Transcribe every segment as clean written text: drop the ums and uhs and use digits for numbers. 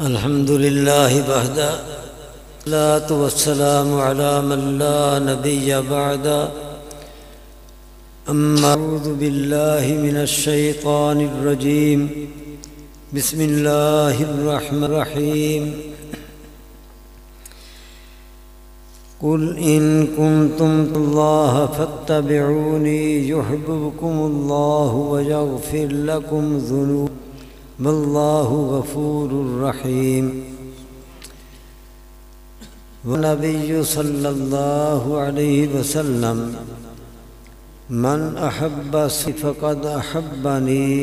الحمد لله وحده والصلاة والسلام على من لا نبي بعد أما أعوذ بالله من الشيطان الرجيم بسم الله الرحمن الرحيم قل إن كنتم الله فاتبعوني يحببكم الله ويغفر لكم ذنوبكم والله غفور رحيم والنبي صلى الله عليه وسلم من أحب فقد أحبني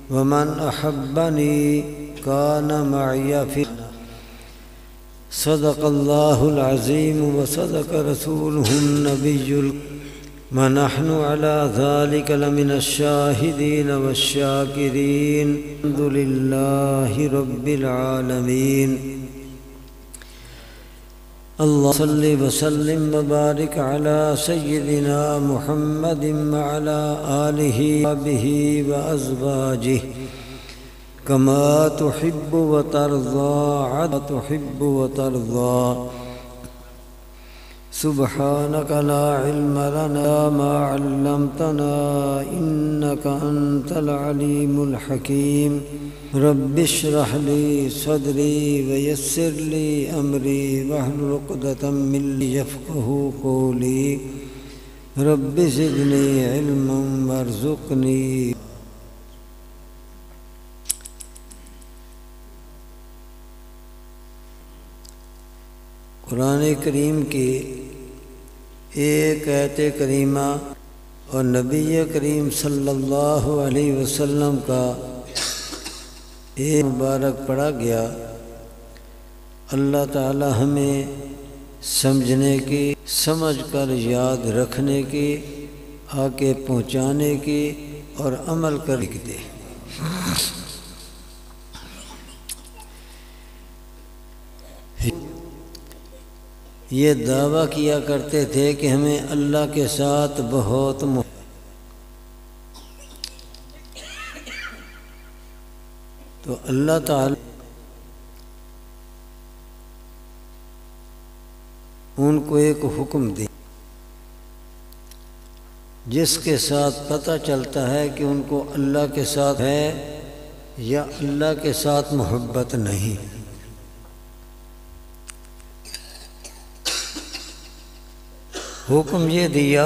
ومن أحبني كان معي في صدق الله العظيم وصدق رسوله النبي ونحن على ذلك لمن الشاهدين والشاكرين الحمد لله رب العالمين اللهم صل وسلم وبارك على سيدنا محمد وعلى آله وصحبه وأزواجه كما تحب وترضى سبحانك لا علم لنا ما علمتنا إنك أنت العليم الحكيم رب اشرح لي صدري ويسر لي أمري واحلل عقدة من لساني يفقهوا قولي رب زدني علما وارزقني قرآن کریم کی ایک آیت کریمہ اور نبی کریم صلی اللہ علیہ وسلم کا ایک مبارک پڑھا گیا۔ اللہ تعالی ہمیں سمجھنے کی، سمجھ کر یاد رکھنے کی، آگے پہنچانے کی اور عمل کرنے کی دے۔ یہ دعویٰ کیا کرتے تھے کہ ہمیں اللہ کے ساتھ بہت تو اللہ تعالی ان کو ایک حکم دے جس کے ساتھ پتہ چلتا ہے کہ ان کو اللہ کے ساتھ ہے یا اللہ کے ساتھ محبت نہیں۔ حکم یہ دیا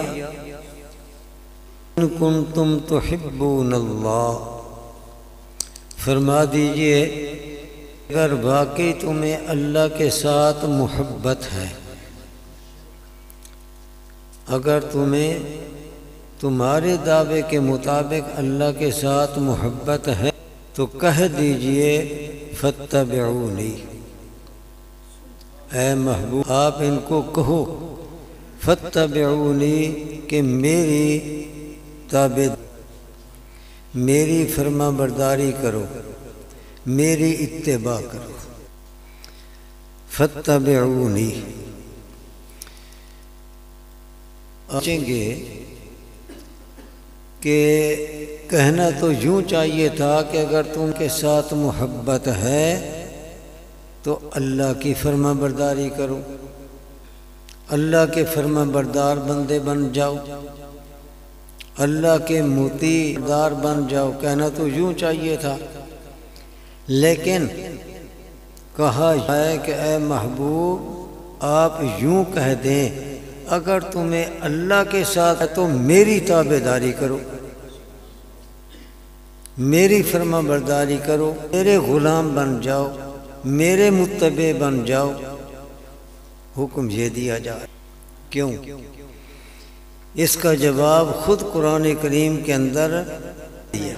ان کنتم تحبون اللہ، فرما دیجئے اگر واقعی تمہیں اللہ کے ساتھ محبت ہے، اگر تمہیں تمہارے دعوے کے مطابق اللہ کے ساتھ محبت ہے تو کہہ دیجئے فاتبعونی، اے محبوب آپ ان کو کہو فاتبعونی کہ میری میری فرما برداری کرو، میری اتباع کرو۔ فاتبعونی آچیں گے کہ کہنا تو یوں چاہیے تھا کہ اگر تم کے ساتھ محبت ہے تو اللہ کی فرما برداری کرو، اللہ کے فرما بردار بندے بن جاؤ، اللہ کے مطیع دار بن جاؤ، کہنا تو یوں چاہیے تھا۔ لیکن کہا ہے کہ اے محبوب آپ یوں کہہ دیں اگر تمہیں اللہ کے ساتھ ہے تو میری تابعداری کرو، میری فرما برداری کرو، میرے غلام بن جاؤ، میرے متبع بن جاؤ۔ حکم یہ دیا جائے کیوں؟ اس کا جواب خود قرآن کریم کے اندر دیا۔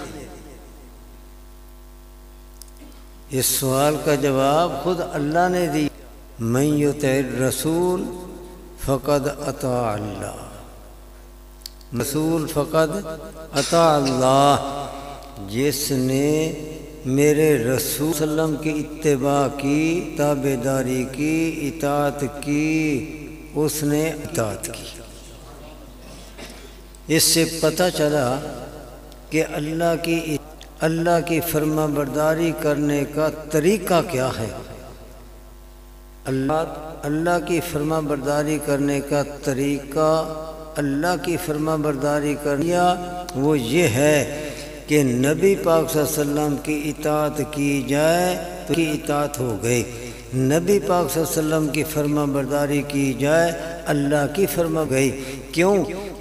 اس سوال کا جواب خود اللہ نے دیا، من یطع الرسول فقد اطاع اللہ، رسول فقد اطاع اللہ، جس نے میرے رسول صلی اللہ علیہ وسلم کی اتباع کی، تابعداری کی، اطاعت کی، اس نے اطاعت کی۔ اس سے پتہ چلا کہ اللہ کی اللہ کی فرما برداری کرنے کا طریقہ کیا ہے؟ اللہ کی فرما برداری کرنے کا طریقہ، اللہ کی فرما برداری کرنا وہ یہ ہے کہ نبی پاک صلی اللہ علیہ وسلم کی اطاعت کی جائے تو کی اطاعت ہو گئی، نبی پاک صلی اللہ علیہ وسلم کی فرما برداری کی جائے اللہ کی فرما گئی۔ کیوں؟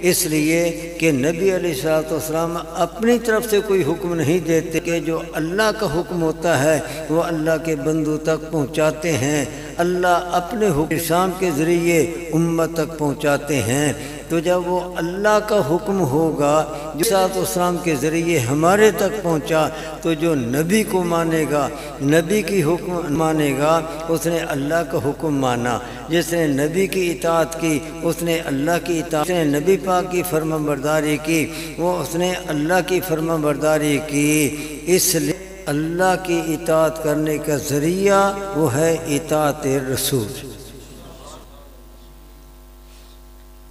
اس لیے کہ نبی علیہ الصلوۃ والسلام اپنی طرف سے کوئی حکم نہیں دیتے، کہ جو اللہ کا حکم ہوتا ہے وہ اللہ کے بندوں تک پہنچاتے ہیں، اللہ اپنے حکم کے ذریعے امت تک پہنچاتے ہیں۔ تو جب وہ اللہ کا حکم ہوگا جو صلوات والسلام کے ذریعے ہمارے تک پہنچا، تو جو نبی کو مانے گا، نبی کی حکم مانے گا، اس نے اللہ کا حکم مانا۔ جس نے نبی کی اطاعت کی اس نے اللہ کی اطاعت، جس نے نبی پاک کی فرما برداری کی وہ اس نے اللہ کی فرما برداری کی۔ اس لیے اللہ کی اطاعت کرنے کا ذریعہ وہ ہے اطاعت رسول۔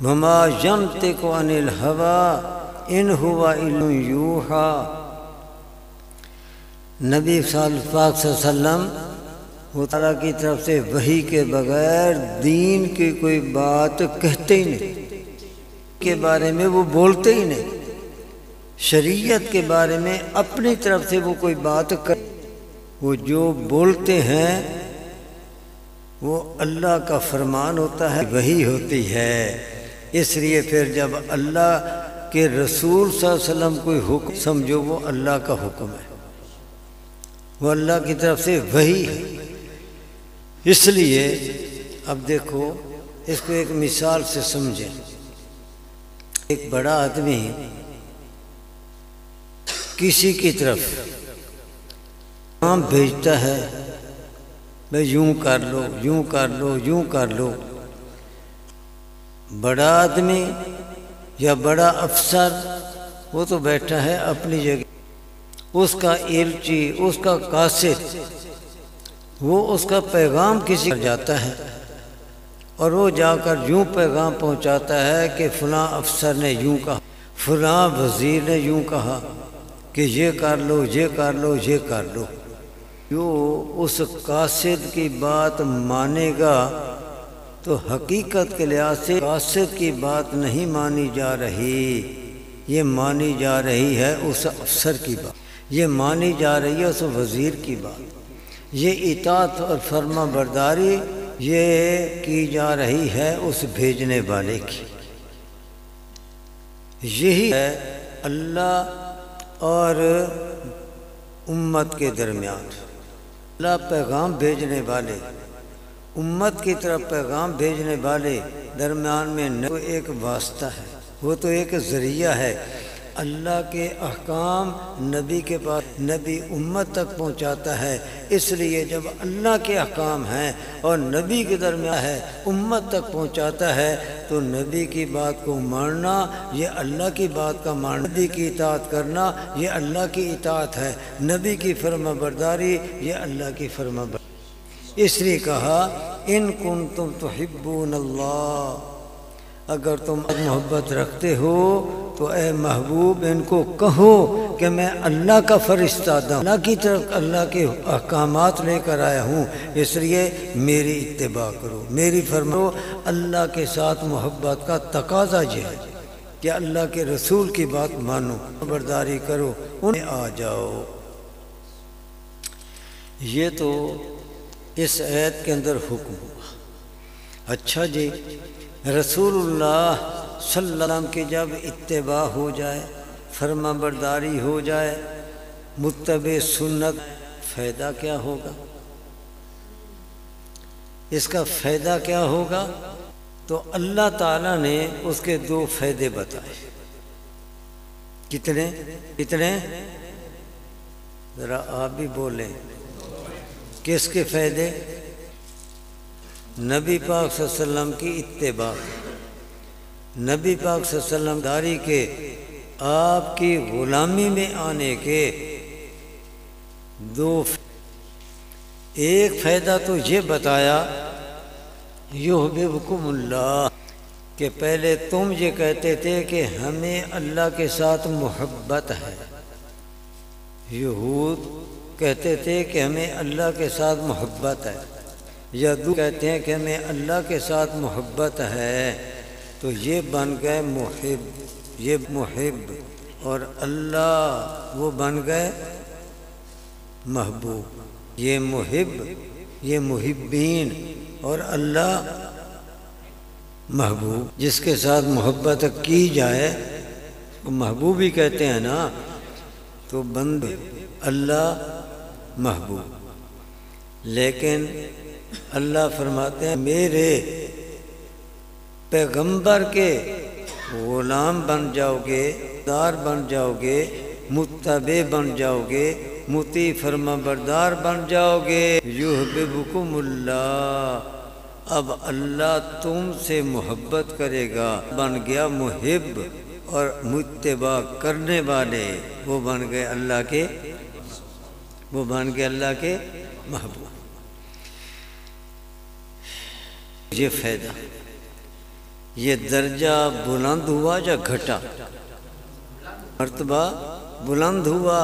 وما ينطق عن الهوى ان هو الا يوحى۔ نبی پاک صلی اللہ علیہ وسلم وہ تعالیٰ کی طرف سے وحی کے بغیر دین کی کوئی بات کہتے ہی نہیں، کے بارے میں وہ بولتے ہی نہیں، شریعت کے بارے میں اپنی طرف سے وہ کوئی بات کر، وہ جو بولتے ہیں وہ اللہ کا فرمان ہوتا ہے، وحی ہوتی ہے۔ اس لیے پھر جب اللہ کے رسول صلی اللہ علیہ وسلم کوئی حکم سمجھو وہ اللہ کا حکم ہے، وہ اللہ کی طرف سے وحی ہے۔ اس لیے اب دیکھو اس کو ایک مثال سے سمجھیں۔ ایک بڑا آدمی کسی کی طرف کام بھیجتا ہے، بھئی یوں کر لو، یوں کر لو، یوں کر لو۔ بڑا آدمی یا بڑا افسر وہ تو بیٹھا ہے اپنی جگہ، اس کا ایلچی، اس کا قاصد، وہ اس کا پیغام کسی کو جاتا ہے اور وہ جا کر یوں پیغام پہنچاتا ہے کہ فلاں افسر نے یوں کہا، فلاں وزیر نے یوں کہا کہ یہ کر لو، یہ کر لو، یہ کر لو۔ جو اس قاصد کی بات مانے گا تو حقیقت کے لحاظ سے قاصد کی بات نہیں مانی جا رہی، یہ مانی جا رہی ہے اس افسر کی بات، یہ مانی جا رہی ہے اس وزیر کی بات، یہ اطاعت اور فرما برداری یہ کی جا رہی ہے اس بھیجنے والے کی۔ یہی ہے اللہ اور امت کے درمیان، اللہ پیغام بھیجنے والے، امت کی طرف پیغام بھیجنے والے درمیان میں نہ کوئی ایک واسطہ ہے، وہ تو ایک ذریعہ ہے۔ اللہ کے احکام نبی کے پاس، نبی امت تک پہنچاتا ہے۔ اس لیے جب اللہ کے احکام ہیں اور نبی کے درمیان ہے، امت تک پہنچاتا ہے، تو نبی کی بات کو ماننا یہ اللہ کی بات کا ماننا، نبی کی اطاعت کرنا یہ اللہ کی اطاعت ہے، نبی کی فرما برداری یہ اللہ کی فرما برداری۔ اس لیے کہا ان کنتم تحبون اللہ، اگر تم محبت رکھتے ہو تو اے محبوب ان کو کہو کہ میں اللہ کا فرستادہ ہوں، اللہ کی طرف اللہ کے احکامات لے کر آیا ہوں، اس لیے میری اتباع کرو، میری فرمانو۔ اللہ کے ساتھ محبت کا تقاضا یہ ہے کہ اللہ کے رسول کی بات مانو، برداری کرو، انہیں آ جاؤ۔ یہ تو اس آیت کے اندر حکم ہوا۔ اچھا جی، رسول اللہ صلی اللہ علیہ وسلم کی جب اتباع ہو جائے، فرما برداری ہو جائے، متبع سنت، فائدہ کیا ہوگا؟ اس کا فائدہ کیا ہوگا؟ تو اللہ تعالیٰ نے اس کے دو فائدے بتائے۔ کتنے کتنے؟ ذرا آپ بھی بولیں، کس کے فائدے؟ نبی پاک صلی اللہ علیہ وسلم کی اتباع، نبی پاک صلی اللہ علیہ وسلم داری کے، آپ کی غلامی میں آنے کے دو۔ ایک فائدہ تو یہ بتایا یحببکم اللہ، کہ پہلے تم یہ کہتے تھے کہ ہمیں اللہ کے ساتھ محبت ہے، یہود کہتے تھے کہ ہمیں اللہ کے ساتھ محبت ہے، یہود کہتے ہیں کہ ہمیں اللہ کے ساتھ محبت ہے، تو یہ بن گئے محب، یہ محب، اور اللہ وہ بن گئے محبوب۔ یہ محب، یہ محبین، اور اللہ محبوب۔ جس کے ساتھ محبت کی جائے وہ محبوب ہی کہتے ہیں نا، تو بند اللہ محبوب۔ لیکن اللہ فرماتے ہیں میرے پیغمبر کے غلام بن جاؤ گے، دار بن جاؤ گے، متبع بن جاؤ گے، مطیع فرما بردار بن جاؤ گے، یحببکم اللہ، اب اللہ تم سے محبت کرے گا۔ بن گیا محب اور متبع کرنے والے، وہ بن گئے اللہ کے، وہ بن گئے اللہ کے محبوب۔ یہ فائدہ، یہ درجہ بلند ہوا یا گھٹا؟ مرتبہ بلند ہوا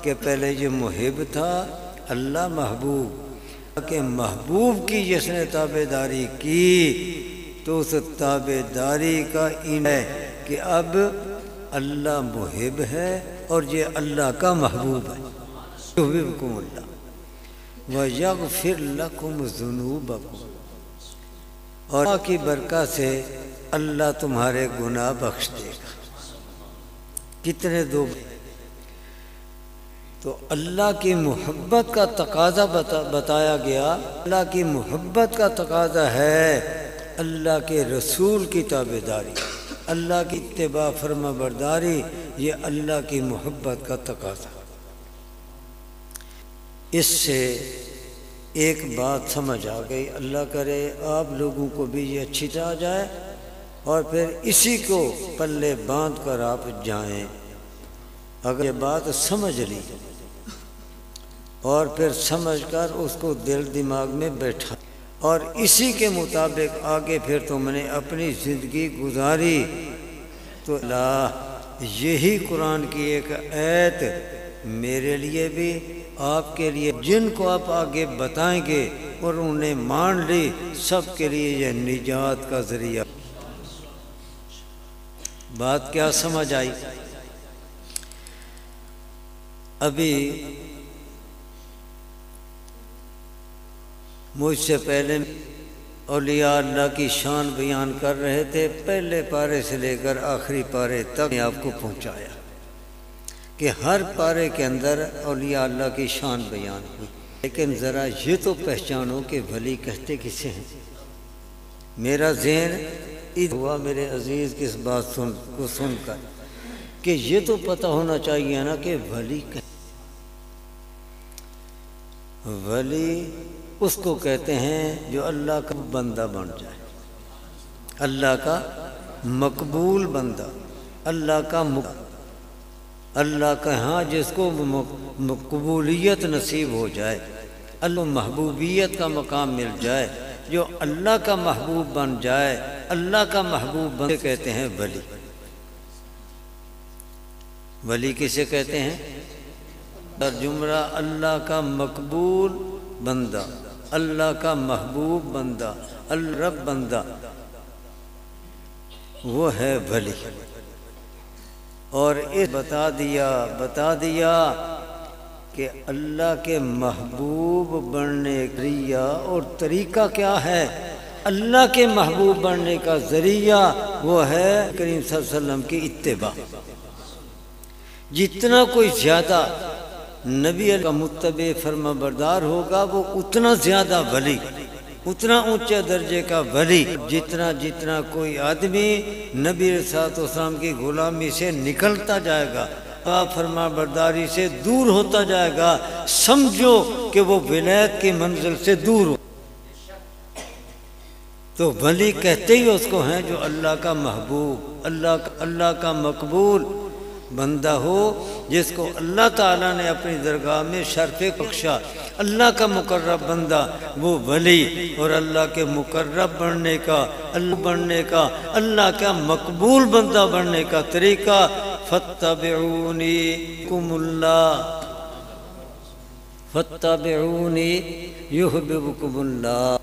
کہ پہلے یہ محب تھا، اللہ محبوب، کہ محبوب کی جس نے تابعداری کی تو اس تابعداری کا ان ہے کہ اب اللہ محب ہے اور یہ اللہ کا محبوب ہے۔ یحببکم اللہ ویغفر لکم ذنوبکم، اور اللہ کی برکت سے اللہ تمہارے گناہ بخش دے گا۔ کتنے دو؟ تو اللہ کی محبت کا تقاضا بتایا گیا۔ اللہ کی محبت کا تقاضا ہے اللہ کے رسول کی تابعداری، اللہ کی اتباع فرما برداری، یہ اللہ کی محبت کا تقاضا۔ اس سے ایک بات سمجھ آ گئی، اللہ کرے آپ لوگوں کو بھی یہ اچھی طرح آ جائے، اور پھر اسی کو پلے باندھ کر آپ جائیں۔ اگر یہ بات سمجھ لی اور پھر سمجھ کر اس کو دل دماغ میں بیٹھا اور اسی کے مطابق آگے پھر تم نے اپنی زندگی گزاری، تو اللہ یہی قرآن کی ایک آیت میرے لیے بھی، آپ کے لیے، جن کو آپ آگے بتائیں گے اور انہوں نے مان لی، سب کے لیے یہ نجات کا ذریعہ۔ بات کیا سمجھ آئی؟ ابھی مجھ سے پہلے اولیاء اللہ کی شان بیان کر رہے تھے، پہلے پارے سے لے کر آخری پارے تک آپ کو پہنچایا کہ ہر پارے کے اندر اولیاء اللہ کی شان بیان ہوئی۔ لیکن ذرا یہ تو پہچانو کہ ولی کہتے کسے ہیں۔ میرا ذہن ادھر ہوا میرے عزیز کی اس بات کو سن کر کہ یہ تو پتہ ہونا چاہیے نا کہ ولی اس کو کہتے ہیں جو اللہ کا بندہ بن جائے، اللہ کا مقبول بندہ، اللہ کا ہاں جس کو مقبولیت نصیب ہو جائے، اللہ محبوبیت کا مقام مل جائے، جو اللہ کا محبوب بن جائے، اللہ کا محبوب بن کہتے ہیں ولی۔ ولی کسے کہتے ہیں؟ جملہ اللہ کا مقبول بندہ، اللہ کا محبوب بندہ، الرب بندہ، وہ ہے ولی۔ اور اس بتا دیا کہ اللہ کے محبوب بننے کا ذریعہ اور طریقہ کیا ہے۔ اللہ کے محبوب بننے کا ذریعہ وہ ہے کریم صلی اللہ علیہ وسلم کی اتباع۔ جتنا کوئی زیادہ نبی کا متبع فرما بردار ہوگا وہ اتنا زیادہ ولی، اتنا اونچے درجے کا ولی۔ جتنا کوئی آدمی نبی صلی اللہ علیہ وسلم کی غلامی سے نکلتا جائے گا، آپ فرما برداری سے دور ہوتا جائے گا، سمجھو کہ وہ ولایت کی منزل سے دور ہو۔ تو ولی کہتے ہی اس کو ہیں جو اللہ کا محبوب، اللہ کا مقبول بندہ ہو، جس کو اللہ تعالیٰ نے اپنی درگاہ میں شرف بخشا، اللہ کا مقرب بندہ وہ ولی۔ اور اللہ کے مقرب بننے کا، اللہ کا مقبول بندہ بننے کا طریقہ فاتبعونی کم اللہ، فاتبعونی یحببکم اللہ۔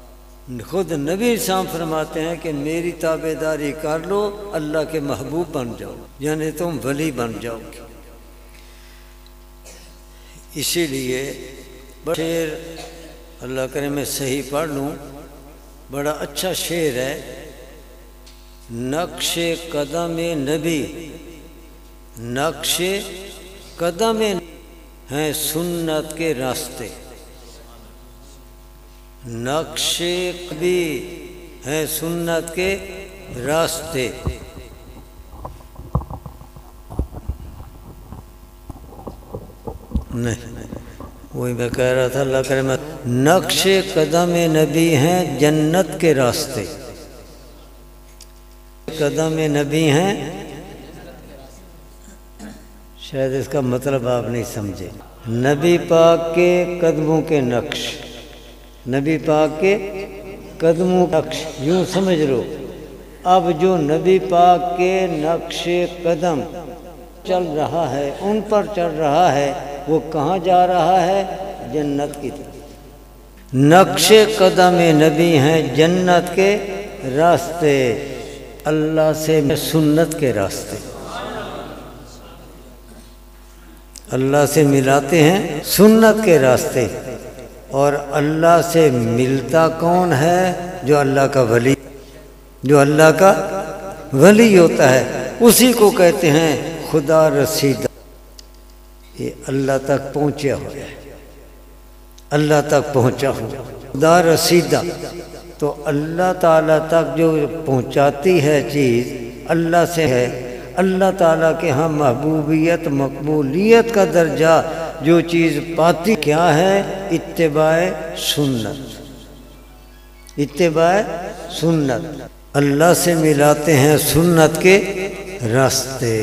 خود نبی صاحب فرماتے ہیں کہ میری تابع داری کر لو، اللہ کے محبوب بن جاؤ، یعنی تم ولی بن جاؤ گے۔ اسی لیے شعر اللہ کرے میں صحیح پڑھ لوں، بڑا اچھا شعر ہے، نقش قدم نبی، نقش قدم ہیں سنت کے راستے، نقش بھی ہیں سنت کے راستے۔ نہیں وہی میں کہہ رہا تھا، اللہ کرے میں، نقش قدم نبی ہیں جنت کے راستے، قدم نبی ہیں، شاید اس کا مطلب آپ نہیں سمجھے، نبی پاک کے قدموں کے نقش، نبی پاک کے قدموں کا نقش، یوں سمجھ لو اب جو نبی پاک کے نقش قدم چل رہا ہے، ان پر چل رہا ہے، وہ کہاں جا رہا ہے؟ جنت کی طرف۔ نقش قدم نبی ہیں جنت کے راستے، اللہ سے سنت کے راستے، اللہ سے ملاتے ہیں سنت کے راستے۔ اور اللہ سے ملتا کون ہے؟ جو اللہ کا ولی، جو اللہ کا ولی ہوتا ہے، اسی کو کہتے ہیں خدا رسیدہ۔ یہ اللہ تک پہنچا ہوا ہے، اللہ تک پہنچا ہوا خدا رسیدہ۔ تو اللہ تعالیٰ تک جو پہنچاتی ہے چیز اللہ سے ہے، اللہ تعالیٰ کے ہاں محبوبیت مقبولیت کا درجہ جو چیز پاتی کیا ہے؟ اتباع سنت، اتباع سنت۔ اللہ سے ملاتے ہیں سنت کے راستے،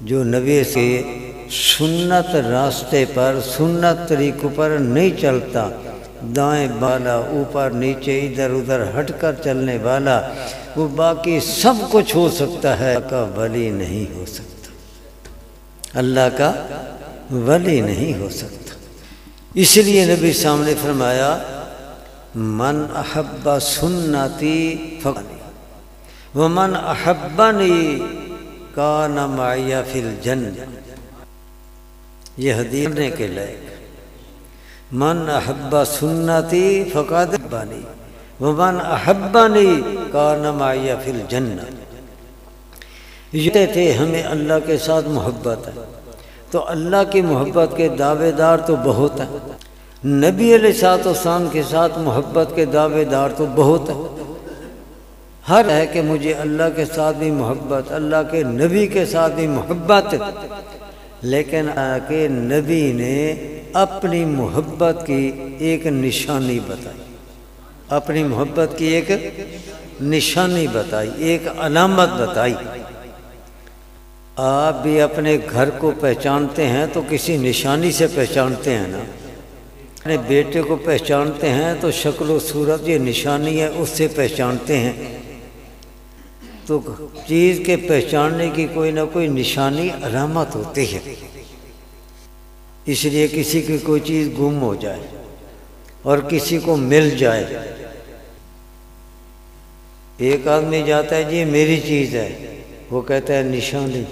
جو نبی سے سنت راستے پر، سنت طریقوں پر نہیں چلتا، دائیں بالا اوپر نیچے ادھر ادھر ہٹ کر چلنے والا، وہ باقی سب کچھ ہو سکتا ہے، اللہ کا ولی نہیں ہو سکتا، اللہ کا ولی نہیں ہو سکتا۔ اس لیے نبی صاحب نے فرمایا من احب سنتی فقنی ومن احبنی کان معی فی الجنہ۔ یہ حدیث نے کے لائق، من احب سنتی فقد احبنی ومن احبنی کان معی فی الجنہ۔ یہ تھے ہمیں اللہ کے ساتھ محبت ہے، تو اللہ کی محبت کے دعوے دار تو بہت ہیں، نبی علیہ الصلوۃ والسلام کے ساتھ محبت کے دعوے دار تو بہت ہیں۔ ہر ہے کہ مجھے اللہ کے ساتھ بھی محبت، اللہ کے نبی کے ساتھ بھی محبت، لیکن کہ نبی نے اپنی محبت کی ایک نشانی بتائی، اپنی محبت کی ایک نشانی بتائی، ایک علامت بتائی۔ آپ بھی اپنے گھر کو پہچانتے ہیں تو کسی نشانی سے پہچانتے ہیں نا، اپنے بیٹے کو پہچانتے ہیں تو شکل و صورت یہ نشانی ہے، اس سے پہچانتے ہیں۔ تو چیز کے پہچاننے کی کوئی نہ کوئی نشانی علامت ہوتی ہے۔ اس لیے کسی کی کوئی چیز گم ہو جائے اور کسی کو مل جائے، ایک آدمی جاتا ہے جی میری چیز ہے، وہ کہتا ہے نشانی،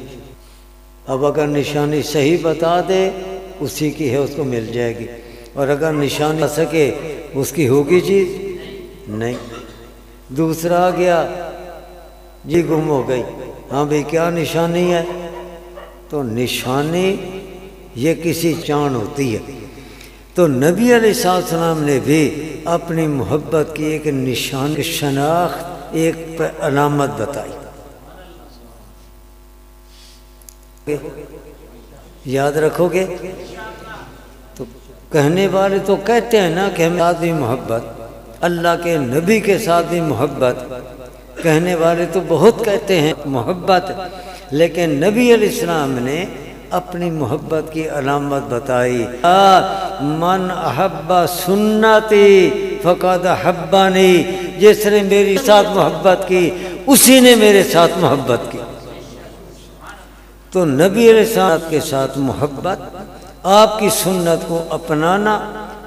اب اگر نشانی صحیح بتا دے اسی کی ہے، اس کو مل جائے گی، اور اگر نشانی نہ سکے اس کی ہوگی چیز نہیں۔ دوسرا آ گیا جی گم ہو گئی، ہاں بھئی کیا نشانی ہے؟ تو نشانی یہ کسی چاند ہوتی ہے۔ تو نبی علیہ السلام نے بھی اپنی محبت کی ایک نشان، شناخت، ایک علامت بتائی۔ یاد رکھو گے؟ تو کہنے والے تو کہتے ہیں نا کہ ہمیں ساتھ بھی محبت، اللہ کے نبی کے ساتھ بھی محبت، کہنے والے تو بہت کہتے ہیں محبت، لیکن نبی علیہ السلام نے اپنی محبت کی علامت بتائی، من احب سنتی فقد احبنی، جس نے میری ساتھ محبت کی اسی نے میرے ساتھ محبت کی۔ تو نبی علیہ السلام کے ساتھ محبت آپ کی سنت کو اپنانا،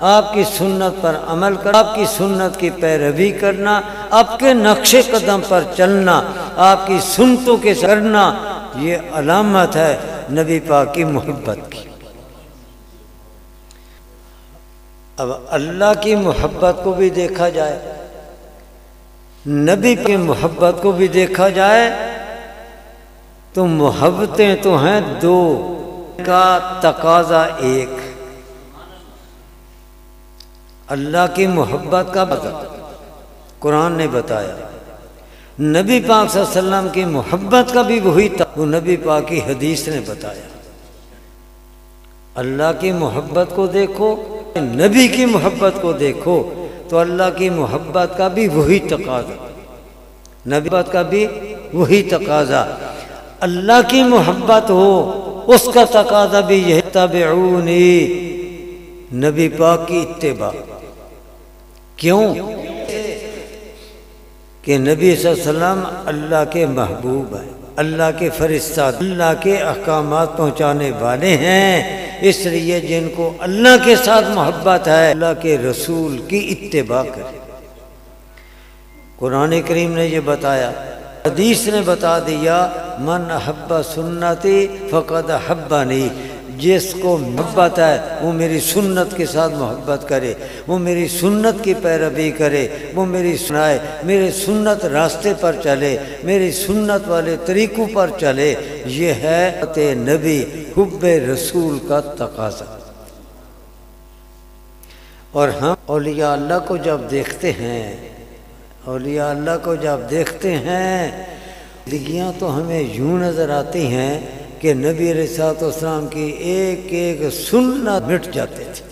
آپ کی سنت پر عمل کرنا، آپ کی سنت کی پیروی کرنا، آپ کے نقش قدم پر چلنا، آپ کی سنتوں کے کرنا، یہ علامت ہے نبی پاک کی محبت کی۔ اب اللہ کی محبت کو بھی دیکھا جائے، نبی کی محبت کو بھی دیکھا جائے تو محبتیں تو ہیں دو کا تقاضا ایک۔ اللہ کی محبت کا قرآن نے بتایا، نبی پاک صلی اللہ علیہ وسلم کی محبت کا بھی وہی تھا، وہ نبی پاک کی حدیث نے بتایا۔ اللہ کی محبت کو دیکھو، نبی کی محبت کو دیکھو تو اللہ کی محبت کا بھی وہی تقاضا، نبی محبت کا بھی وہی تقاضا۔ اللہ کی محبت ہو اس کا تقاضا بھی یہ تابعونی، نبی پاک کی اتباع۔ کیوں کہ نبی صلی اللہ علیہ وسلم اللہ کے محبوب ہیں، اللہ کے فرشتہ، اللہ کے احکامات پہنچانے والے ہیں، اس لیے جن کو اللہ کے ساتھ محبت ہے اللہ کے رسول کی اتباع کرے۔ قرآن کریم نے یہ بتایا، حدیث نے بتا دیا، من احب سنتی فقد احبنی، جس کو محبت ہے وہ میری سنت کے ساتھ محبت کرے، وہ میری سنت کی پیروی کرے، وہ میری سنائے، میرے سنت راستے پر چلے، میری سنت والے طریقوں پر چلے، یہ ہے نبی حب رسول کا تقاضا۔ اور ہم اولیاء اللہ کو جب دیکھتے ہیں، اولیاء اللہ کو جب دیکھتے ہیں، زندگیاں تو ہمیں یوں نظر آتی ہیں کہ نبی علیہ السلام کی ایک ایک سنت مٹ جاتے تھے،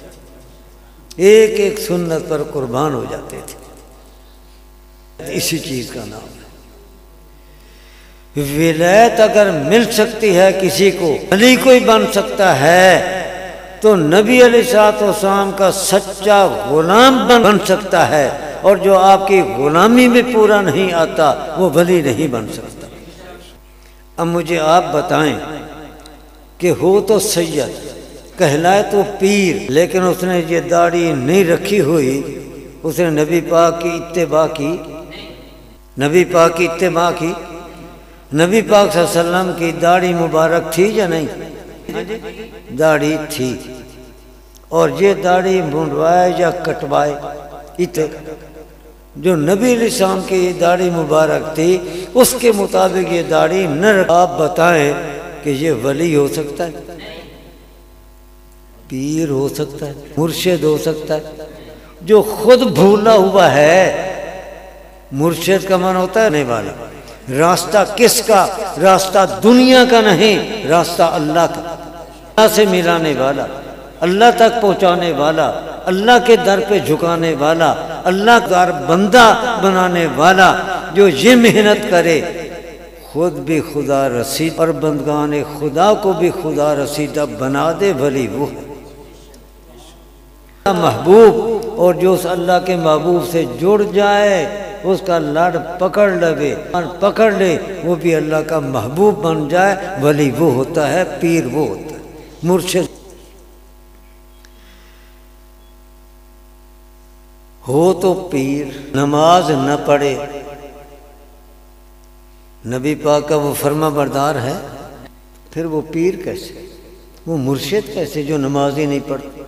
ایک ایک سنت پر قربان ہو جاتے تھے۔ اسی چیز کا نام ہے ولایت۔ اگر مل سکتی ہے کسی کو، ولی کوئی بن سکتا ہے تو نبی علیہ السلام کا سچا غلام بن سکتا ہے، اور جو آپ کی غلامی میں پورا نہیں آتا وہ ولی نہیں بن سکتا۔ اب مجھے آپ بتائیں کہ ہو تو سید، کہلائے تو پیر، لیکن اس نے یہ داڑھی نہیں رکھی ہوئی، اس نے نبی پاک کی اتباع کی، نبی پاک کی اتباع کی۔ نبی پاک صلی اللہ علیہ وسلم کی داڑھی مبارک تھی یا نہیں؟ داڑھی تھی، اور یہ داڑھی منڈوائے یا کٹوائے، جو نبی علیہ السلام کی داڑھی مبارک تھی اس کے مطابق یہ داڑھی نہ رکھ۔ آپ بتائیں کہ یہ ولی ہو سکتا ہے، پیر ہو سکتا ہے، مرشد ہو سکتا ہے؟ جو خود بھولا ہوا ہے، مرشد کا معنی ہوتا ہے نہیں والا، راستہ کس کا؟ راستہ دنیا کا نہیں، راستہ اللہ کا، اللہ سے ملانے والا، اللہ تک پہنچانے والا، اللہ کے در پہ جھکانے والا، اللہ کا بندہ بنانے والا، جو یہ محنت کرے خود بھی خدا رسید اور بندگان خدا کو بھی خدا رسیدہ بنا دے، ولی وہ ہے محبوب۔ اور جو اس اللہ کے محبوب سے جڑ جائے، اس کا لڑ پکڑ لے، وہ بھی اللہ کا محبوب بن جائے، ولی وہ ہوتا ہے، پیر وہ ہوتا ہے، مرشد ہو تو پیر، نماز نہ پڑھے، نبی پاک کا وہ فرما بردار ہے، پھر وہ پیر کیسے، وہ مرشد کیسے جو نماز ہی نہیں پڑھتا،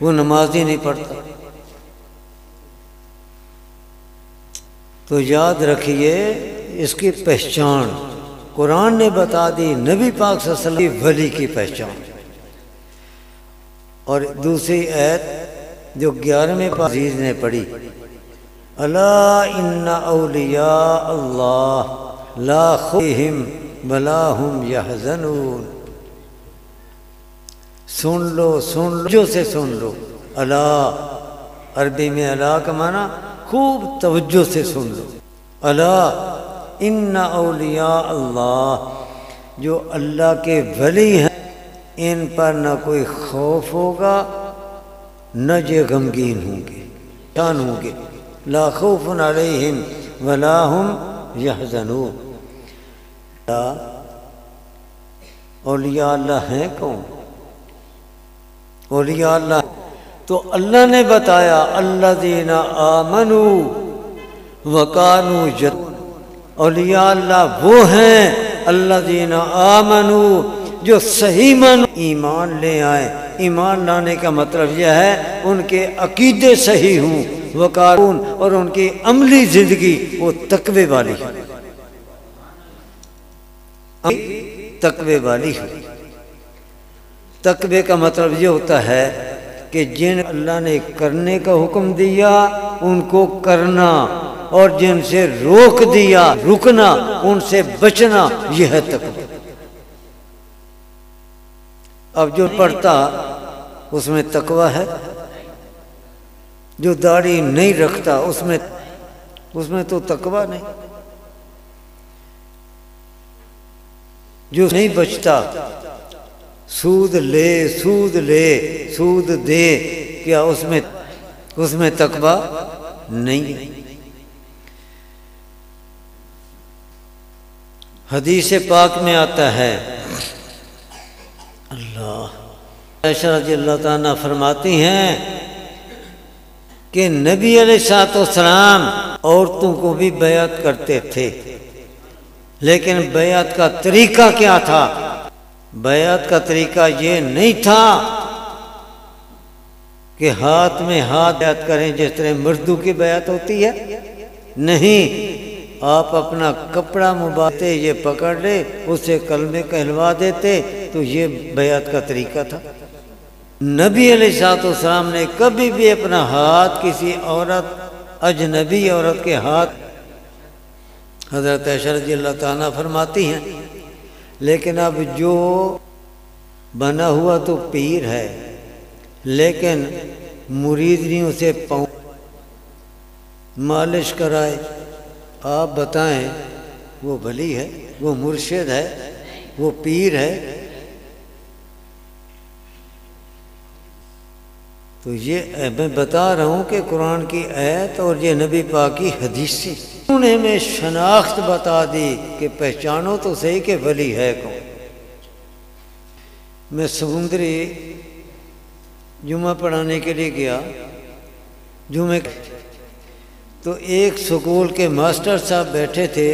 وہ نماز ہی نہیں پڑھتا؟ تو یاد رکھیے اس کی پہچان قرآن نے بتا دی، نبی پاک صلی اللہ علیہ وسلم ولی کی پہچان۔ اور دوسری آیت جو 11ویں عزیز نے پڑھی، الا ان اولیاء اللہ لا خوفهم ولا هم يحزنون، سن لو جو سے سن لو، الا عربی میں الا کا معنی خوب توجہ سے سن لو، الا ان اولیاء اللہ، جو اللہ کے ولی ہیں ان پر نہ کوئی خوف ہوگا نہ یہ غمگین ہوں گے، شان ہوں گے، لا خوف علیہم ولا هم یحزنون۔ اولیاء اللہ ہیں کون؟ اولیاء اللہ تو اللہ نے بتایا الذین آمنوا وکانوا یتقون، اولیاء اللہ وہ ہیں الذین آمنوا جو صحیح ایمان لے آئے۔ ایمان لانے کا مطلب یہ ہے ان کے عقیدے صحیح ہوں، وقارون اور ان کی عملی زندگی وہ تقوی والی ہے، تقوی والی ہے۔ تقوی کا مطلب یہ ہوتا ہے کہ جن اللہ نے کرنے کا حکم دیا ان کو کرنا، اور جن سے روک دیا رکنا، ان سے بچنا، یہ ہے تقوی۔ اب جو پڑھتا اس میں تقوی ہے، جو داڑھی نہیں رکھتا اس میں تو تقوی نہیں، جو نہیں بچتا سود لے سود دے، کیا اس میں تقوی نہیں ہے۔ حدیث پاک میں آتا ہے، اللہ عائشہ رضی اللہ تعالیٰ فرماتی ہیں کہ نبی علیہ الصلوۃ والسلام عورتوں کو بھی بیعت کرتے تھے، لیکن بیعت کا طریقہ کیا تھا؟ بیعت کا طریقہ یہ نہیں تھا کہ ہاتھ میں ہاتھ بیعت کریں جس طرح مردوں کی بیعت ہوتی ہے، نہیں، آپ اپنا کپڑا مباتے یہ پکڑ لے، اسے کلمے کہلوا دیتے، تو یہ بیعت کا طریقہ تھا۔ نبی علیہ الصلوۃ والسلام نے کبھی بھی اپنا ہاتھ کسی عورت، اجنبی عورت کے ہاتھ، حضرت عائشہ رضی اللہ تعالیٰ فرماتی ہیں، لیکن اب جو بنا ہوا تو پیر ہے، لیکن مرید نہیں اسے پاؤں مالش کرائے، آپ بتائیں وہ ولی ہے، وہ مرشد ہے، وہ پیر ہے؟ تو یہ میں بتا رہا ہوں کہ قرآن کی آیت اور یہ نبی پاک کی حدیثیں انہوں نے ہمیں شناخت بتا دی کہ پہچانو تو صحیح کہ ولی ہے کون۔ میں سمندری جمعہ پڑھانے کے لیے گیا، جمعے تو ایک سکول کے ماسٹر صاحب بیٹھے تھے،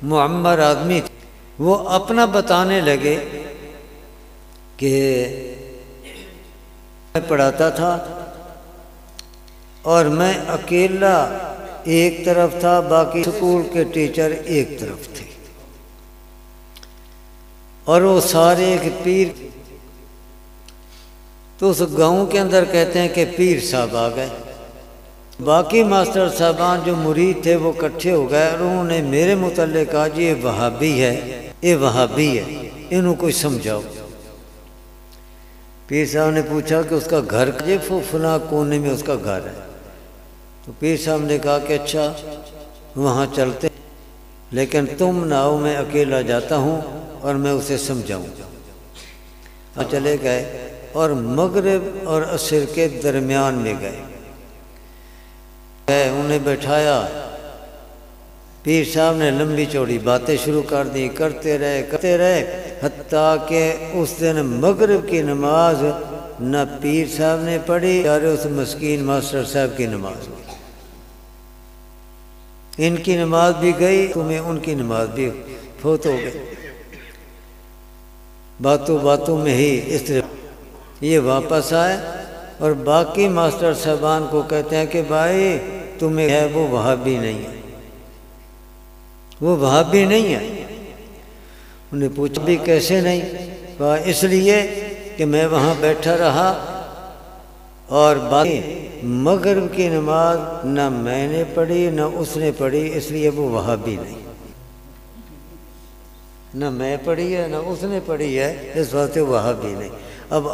معمر آدمی تھے، وہ اپنا بتانے لگے کہ میں پڑھاتا تھا اور میں اکیلا ایک طرف تھا، باقی سکول کے ٹیچر ایک طرف تھے، اور وہ سارے ایک پیر، تو اس گاؤں کے اندر کہتے ہیں کہ پیر صاحب آ گئے، باقی ماسٹر صاحبان جو مرید تھے وہ اکٹھے ہو گئے اور انہوں نے میرے متعلق کہا جی یہ وہابی ہے، یہ وہابی ہے، انہوں کوئی سمجھاؤ۔ پیر صاحب نے پوچھا کہ اس کا گھر فلاں کونے میں اس کا گھر ہے، تو پیر صاحب نے کہا کہ اچھا وہاں چلتے، لیکن تم نہ آؤ، میں اکیلا جاتا ہوں اور میں اسے سمجھاؤں گا۔ چلے گئے اور مغرب اور عصر کے درمیان میں گئے، انہیں بٹھایا، پیر صاحب نے لمبی چوڑی باتیں شروع کر دی، کرتے رہے حتیٰ کہ اس دن مغرب کی نماز نہ پیر صاحب نے پڑھی اور اس مسکین ماسٹر صاحب کی نماز ہوئی۔ ان کی نماز بھی گئی، تمہیں ان کی نماز بھی فوت ہو گئی۔ باتوں میں ہی اس طرح یہ واپس آئے اور باقی ماسٹر صاحبان کو کہتے ہیں کہ بھائی تمہیں ہے وہ وہابی نہیں ہے، وہ وہابی نہیں ہے۔ انہیں پوچھا بھی کیسے نہیں؟ کہا اس لیے کہ میں وہاں بیٹھا رہا اور باقی مغرب کی نماز نہ میں نے پڑھی نہ اس نے پڑھی، اس لیے وہ وہابی نہیں، نہ میں پڑھی ہے نہ اس نے پڑھی ہے، اس واسطے وہابی نہیں۔ اب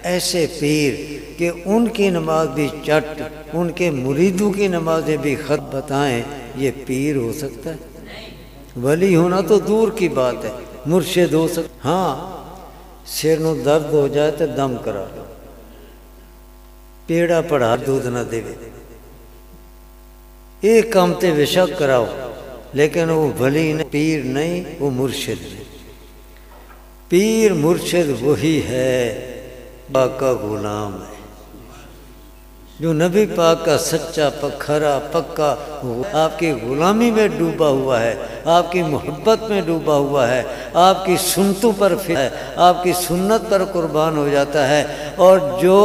ایسے پیر کہ ان کی نماز بھی چٹ، ان کے مریدوں کی نمازیں بھی خط بتائیں، یہ پیر ہو سکتا ہے؟ ولی ہونا تو دور کی بات ہے، مرشد ہو سکتا، ہاں سر نو درد ہو جائے تو دم کرا لو، پیڑا پڑھا دودھ نہ دے، ایک کام تے بے شک کراؤ، لیکن وہ ولی نہیں، پیر نہیں، وہ مرشد نہیں۔ پیر مرشد وہی ہے پاک کا غلام ہے، جو نبی پاک کا سچا کھرا پکا آپ کی غلامی میں ڈوبا ہوا ہے، آپ کی محبت میں ڈوبا ہوا ہے، آپ کی سنتوں پر ہے، آپ کی سنت پر قربان ہو جاتا ہے، اور جو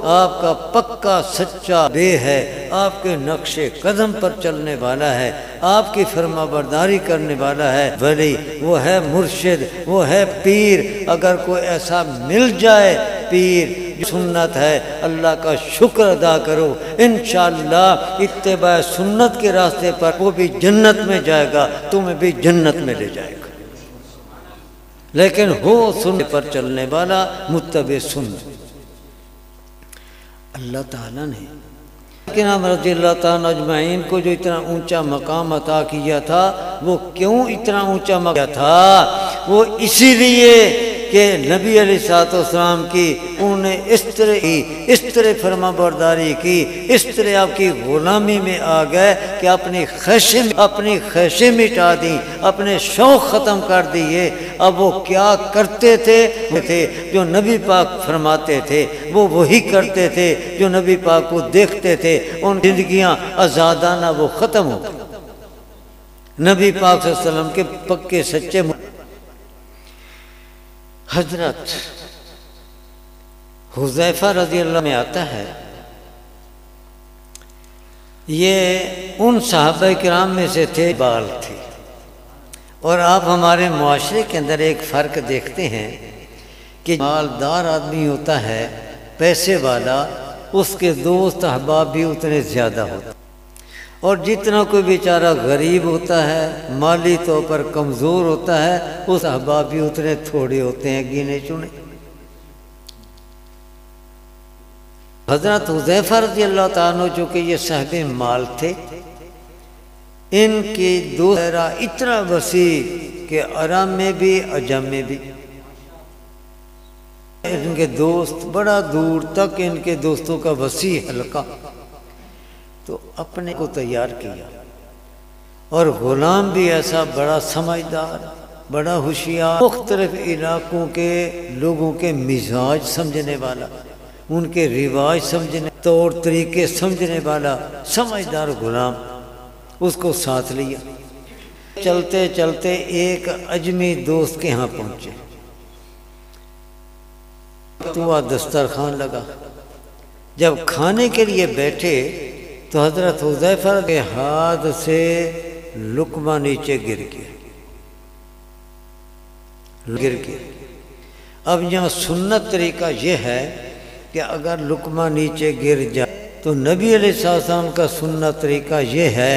آپ کا پکا سچا بے ہے، آپ کے نقش قدم پر چلنے والا ہے، آپ کی فرما برداری کرنے والا ہے ولی، وہ ہے مرشد، وہ ہے پیر۔ اگر کوئی ایسا مل جائے پیر جو سنت ہے، اللہ کا شکر ادا کرو، انشاءاللہ اتباع سنت کے راستے پر وہ بھی جنت میں جائے گا، تمہیں بھی جنت میں لے جائے گا، لیکن ہو سنت پر چلنے والا، متبع سنت۔ اللہ تعالیٰ نے لیکن ہم رضی اللہ تعالیٰ اجمعین کو جو اتنا اونچا مقام عطا کیا تھا، وہ کیوں اتنا اونچا مقام کیا تھا؟ وہ اسی لیے کہ نبی علیہ السلام کی انہوں نے اس طرح فرما برداری کی، اس طرح آپ کی غلامی میں آ گئے کہ اپنی خواہشیں مٹا دیں، اپنے شوق ختم کر دیے۔ اب وہ کیا کرتے تھے جو نبی پاک فرماتے تھے، وہ وہی کرتے تھے جو نبی پاک کو دیکھتے تھے، ان زندگیاں آزادانہ وہ ختم ہو گئی۔ نبی پاک صلی اللہ علیہ وسلم کے پکے سچے حضرت حذیفہ رضی اللہ میں آتا ہے، یہ ان صحابہ کرام میں سے تھے بال تھے، اور آپ ہمارے معاشرے کے اندر ایک فرق دیکھتے ہیں کہ مالدار آدمی ہوتا ہے، پیسے والا، اس کے دوست احباب بھی اتنے زیادہ ہوتے ہیں، اور جتنا کوئی بیچارہ غریب ہوتا ہے، مالی طور پر کمزور ہوتا ہے، اس احباب بھی اتنے تھوڑے ہوتے ہیں، گنے چنے۔ حضرت حذیفہ رضی اللہ تعالیٰ عنہ جو کہ یہ صاحب مال تھے، ان کی دائرہ اتنا وسیع کہ عرب میں بھی عجم میں بھی، ان کے دوست بڑا دور تک، ان کے دوستوں کا وسیع حلقہ، تو اپنے کو تیار کیا، اور غلام بھی ایسا بڑا سمجھدار، بڑا ہوشیار، مختلف علاقوں کے لوگوں کے مزاج سمجھنے والا، ان کے رواج سمجھنے، طور طریقے سمجھنے والا سمجھدار غلام، اس کو ساتھ لیا۔ چلتے چلتے ایک اجمی دوست کے ہاں پہنچے، تو دسترخوان لگا، جب کھانے کے لیے بیٹھے تو حضرت حذیفہ کے ہاتھ سے لقمہ نیچے گر گیا۔ اب یہاں سنت طریقہ یہ ہے کہ اگر لقمہ نیچے گر جائے تو نبی علیہ السلام کا سنت طریقہ یہ ہے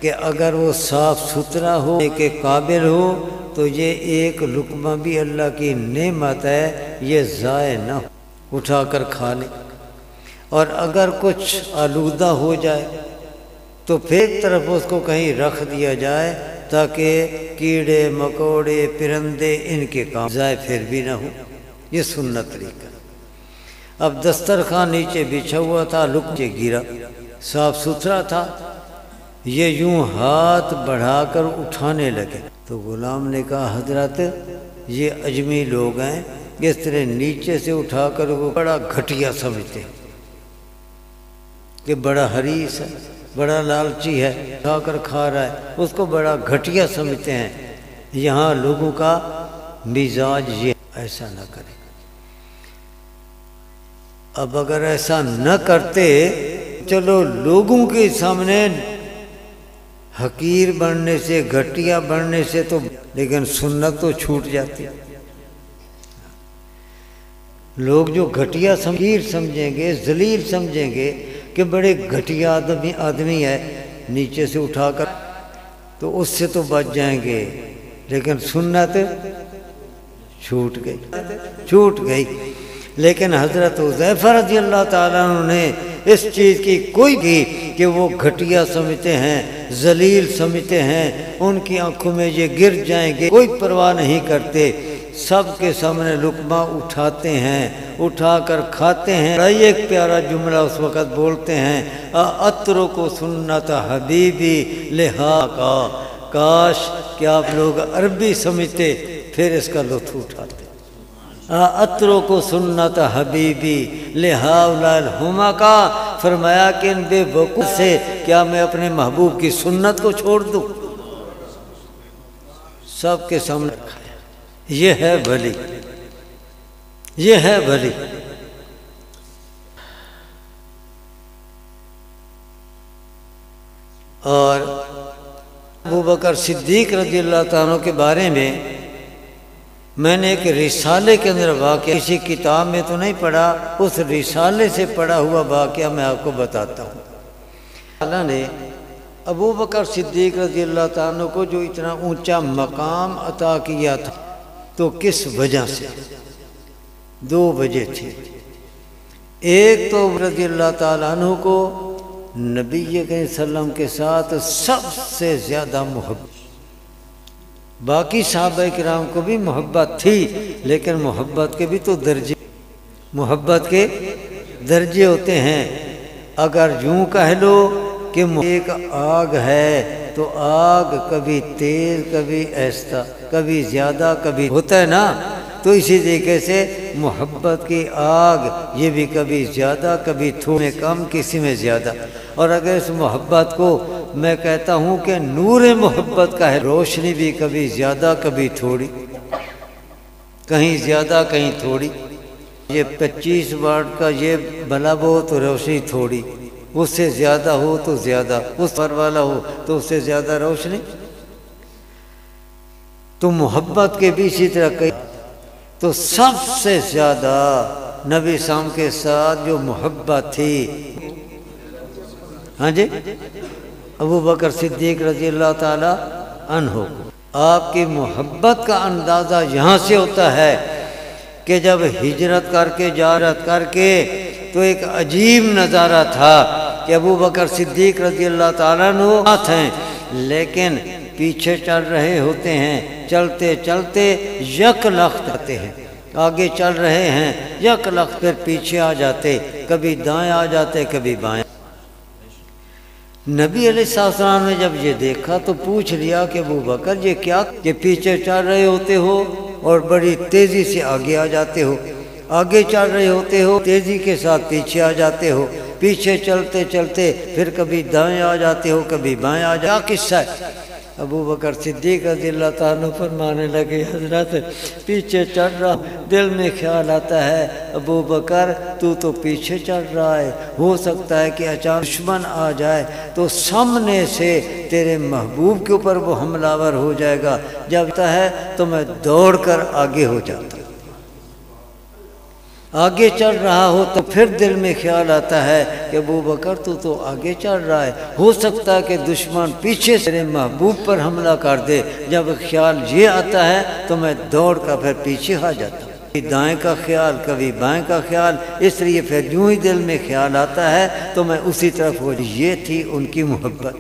کہ اگر وہ صاف ستھرا ہو کے قابل ہو تو یہ ایک لقمہ بھی اللہ کی نعمت ہے، یہ ضائع نہ ہو، اٹھا کر کھا لے، اور اگر کچھ آلودہ ہو جائے تو پھر ایک طرف اس کو کہیں رکھ دیا جائے تاکہ کیڑے مکوڑے پرندے ان کے کام ضائع پھر بھی نہ ہو۔ یہ سنت طریقہ۔ اب دسترخوان نیچے بچھا ہوا تھا، لقمہ گرا، صاف ستھرا تھا، یہ یوں ہاتھ بڑھا کر اٹھانے لگے تو غلام نے کہا حضرت یہ اجمی لوگ ہیں، اس طرح نیچے سے اٹھا کر وہ بڑا گھٹیا سمجھتے ہیں کہ بڑا حریص ہے، بڑا لالچی ہے، اٹھا کر کھا رہا ہے، اس کو بڑا گھٹیا سمجھتے ہیں۔ یہاں لوگوں کا مزاج یہ، ایسا نہ کرے۔ اب اگر ایسا نہ کرتے، چلو لوگوں کے سامنے حقیر بننے سے، گھٹیا بننے سے تو، لیکن سنت تو چھوٹ جاتی۔ لوگ جو گھٹیا سمجھیں گے، ذلیل سمجھیں گے کہ بڑے گھٹیا آدمی ہے، نیچے سے اٹھا کر، تو اس سے تو بچ جائیں گے، لیکن سنت چھوٹ گئی۔ لیکن حضرت حذیفہ رضی اللہ تعالیٰ عنہ نے اس چیز کی کوئی بھی کہ وہ گھٹیا سمجھتے ہیں، ذلیل سمجھتے ہیں، ان کی آنکھوں میں یہ گر جائیں گے، کوئی پرواہ نہیں کرتے، سب کے سامنے لقمہ اٹھاتے ہیں، اٹھا کر کھاتے ہیں۔ بڑا ایک پیارا جملہ اس وقت بولتے ہیں، اترک سنت حبیبی لہا کا، کاش کہ آپ لوگ عربی سمجھتے پھر اس کا لطف اٹھاتے۔ اترو کو سنت حبیبی لہؤلاء الہما کا، فرمایا کہ ان بے وقوف سے کیا میں اپنے محبوب کی سنت کو چھوڑ دوں؟ سب کے سامنے رکھا ہے۔ یہ ہے ولی، یہ ہے ولی۔ اور ابوبکر صدیق رضی اللہ تعالیٰ کے بارے میں نے ایک رسالے کے اندر واقعہ، کسی کتاب میں تو نہیں پڑھا، اس رسالے سے پڑھا ہوا واقعہ میں آپ کو بتاتا ہوں۔ اللہ نے ابوبکر صدیق رضی اللہ تعالیٰ کو جو اتنا اونچا مقام عطا کیا تھا تو کس وجہ سے؟ دو وجہ تھی۔ ایک تو رضی اللہ تعالیٰ عنہ کو نبی کریم صلی اللہ علیہ وسلم کے ساتھ سب سے زیادہ محبت، باقی صحابہ کرام کو بھی محبت تھی، لیکن محبت کے بھی تو درجے، محبت کے درجے ہوتے ہیں۔ اگر یوں کہہ لو کہ ایک آگ ہے تو آگ کبھی تیز کبھی آہستہ، کبھی زیادہ کبھی ہوتا ہے نا، تو اسی طریقے سے محبت کی آگ یہ بھی کبھی زیادہ کبھی تھوڑے کم، کسی میں زیادہ۔ اور اگر اس محبت کو میں کہتا ہوں کہ نور محبت کا ہے، روشنی بھی کبھی زیادہ کبھی تھوڑی، کہیں زیادہ کہیں تھوڑی۔ یہ 25 واٹ کا یہ بلب ہو تو روشنی تھوڑی، اس سے زیادہ ہو تو زیادہ، اس پر والا ہو تو اس سے زیادہ روشنی۔ تو محبت کے بھی اسی طرح کئی، تو سب سے زیادہ نبی صاحب کے ساتھ جو محبت تھی، ہاں جی، ابوبکر صدیق رضی اللہ تعالی عنہ کو آپ کی محبت کا اندازہ یہاں سے ہوتا ہے کہ جب ہجرت کر کے جارت کر کے تو ایک عجیب نظارہ تھا کہ ابوبکر صدیق رضی اللہ تعالیٰ عنہ ساتھ ہیں لیکن پیچھے چل رہے ہوتے ہیں، چلتے چلتے یک لخت آتے ہیں، آگے چل رہے ہیں یک لخت، پھر پیچھے آ جاتے، کبھی دائیں آ جاتے کبھی بائیں۔ نبی علیہ السلام نے جب یہ دیکھا تو پوچھ لیا کہ ابوبکر یہ کیا، کہ پیچھے چل رہے ہوتے ہو اور بڑی تیزی سے آگے آ جاتے ہو، آگے چل رہے ہوتے ہو تیزی کے ساتھ پیچھے آ جاتے ہو، پیچھے چلتے چلتے پھر کبھی دائیں آ جاتے ہو کبھی بائیں آ جاتے ہو، کیا قصہ ہے؟ ابوبکر صدیق رضی اللہ تعالیٰ فرمانے لگے حضرت پیچھے چل رہا، دل میں خیال آتا ہے ابوبکر تو پیچھے چل رہا ہے، ہو سکتا ہے کہ اچانک دشمن آ جائے تو سامنے سے تیرے محبوب کے اوپر وہ حملہ آور ہو جائے گا، جب آتا ہے تو میں دوڑ کر آگے ہو جاتا ہوں۔ آگے چل رہا ہو تو پھر دل میں خیال آتا ہے کہ ابوبکر تو آگے چل رہا ہے، ہو سکتا ہے کہ دشمن پیچھے سے میرے محبوب پر حملہ کر دے، جب خیال یہ آتا ہے تو میں دوڑ کر پھر پیچھے آ جاتا ہوں، کبھی دائیں کا خیال کبھی بائیں کا خیال، اس لیے پھر یوں ہی دل میں خیال آتا ہے تو میں اسی طرف ہو۔ یہ تھی ان کی محبت۔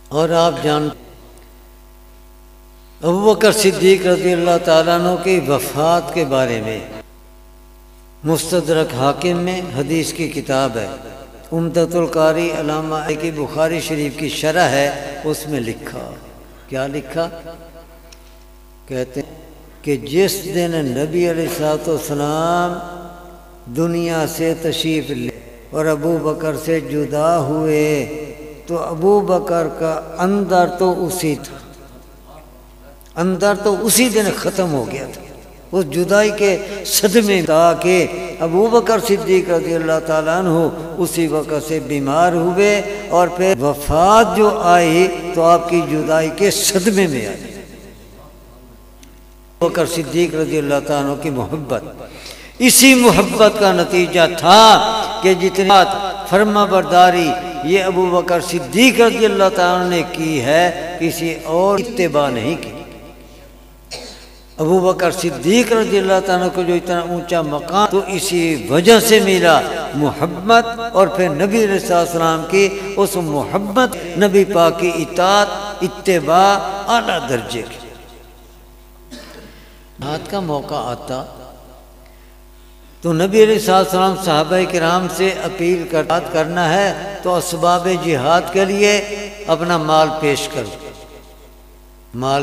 اور آپ جانتے ابوبکر صدیق رضی اللہ تعالیٰ عنہ کی وفات کے بارے میں مستدرک حاکم میں حدیث کی کتاب ہے، عمدۃ القاری علامہ کی بخاری شریف کی شرح ہے، اس میں لکھا، کیا لکھا؟ کہتے ہیں کہ جس دن نبی علیہ السلام دنیا سے تشریف لے اور ابوبکر سے جدا ہوئے تو ابوبکر کا اندر تو اسی دن ختم ہو گیا تھا، اس جدائی کے صدمے تاکہ ابوبکر صدیق رضی اللہ تعالیٰ عنہ اسی وقت سے بیمار ہوئے اور پھر وفات جو آئی تو آپ کی جدائی کے صدمے میں آئی۔ ابوبکر صدیق رضی اللہ تعالیٰ عنہ کی محبت، اسی محبت کا نتیجہ تھا کہ جتنی فرما برداری یہ ابوبکر صدیق رضی اللہ تعالیٰ نے کی ہے کسی اور اتباع نہیں کی۔ ابوبکر صدیق رضی اللہ تعالیٰ کو جو اتنا اونچا مقام تو اسی وجہ سے ملا، محبت، اور پھر نبی علیہ السلام کی اس محبت، نبی پاک کی اطاعت، اتباع اعلیٰ درجے کی۔ جہاد کا موقع آتا تو نبی علیہ السلام صحابہ کرام سے اپیل کرنا ہے تو اسباب جہاد کے لیے اپنا مال پیش کرو، مال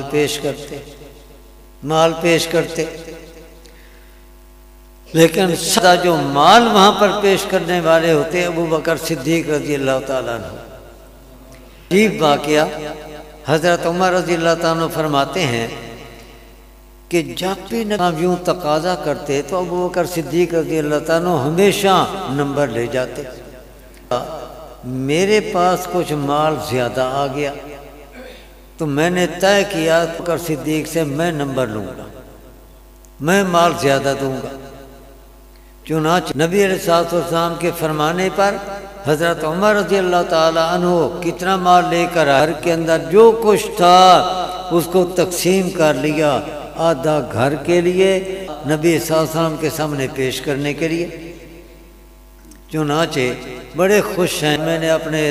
پیش کرتے لیکن سدا جو مال وہاں پر پیش کرنے والے ہوتے ابو بکر صدیق رضی اللہ تعالیٰ عنہ۔ عجیب واقعہ، حضرت عمر رضی اللہ تعالیٰ عنہ فرماتے ہیں کہ جب بھی نام یوں تقاضا کرتے تو ابو بکر صدیق رضی اللہ تعالیٰ عنہ ہمیشہ نمبر لے جاتے۔ میرے پاس کچھ مال زیادہ آ گیا تو میں نے طے کیا ابو بکر صدیق سے میں نمبر لوں گا، میں مال زیادہ دوں گا۔ چنانچہ نبی علیہ السلام کے فرمانے پر حضرت عمر رضی اللہ تعالیٰ عنہ کتنا مال لے کر گھر کے اندر جو کچھ تھا اس کو تقسیم کر لیا، آدھا گھر کے لیے، نبی صلی اللہ علیہ وسلم کے سامنے پیش کرنے کے لیے۔ چنانچہ بڑے خوش ہیں، میں نے اپنے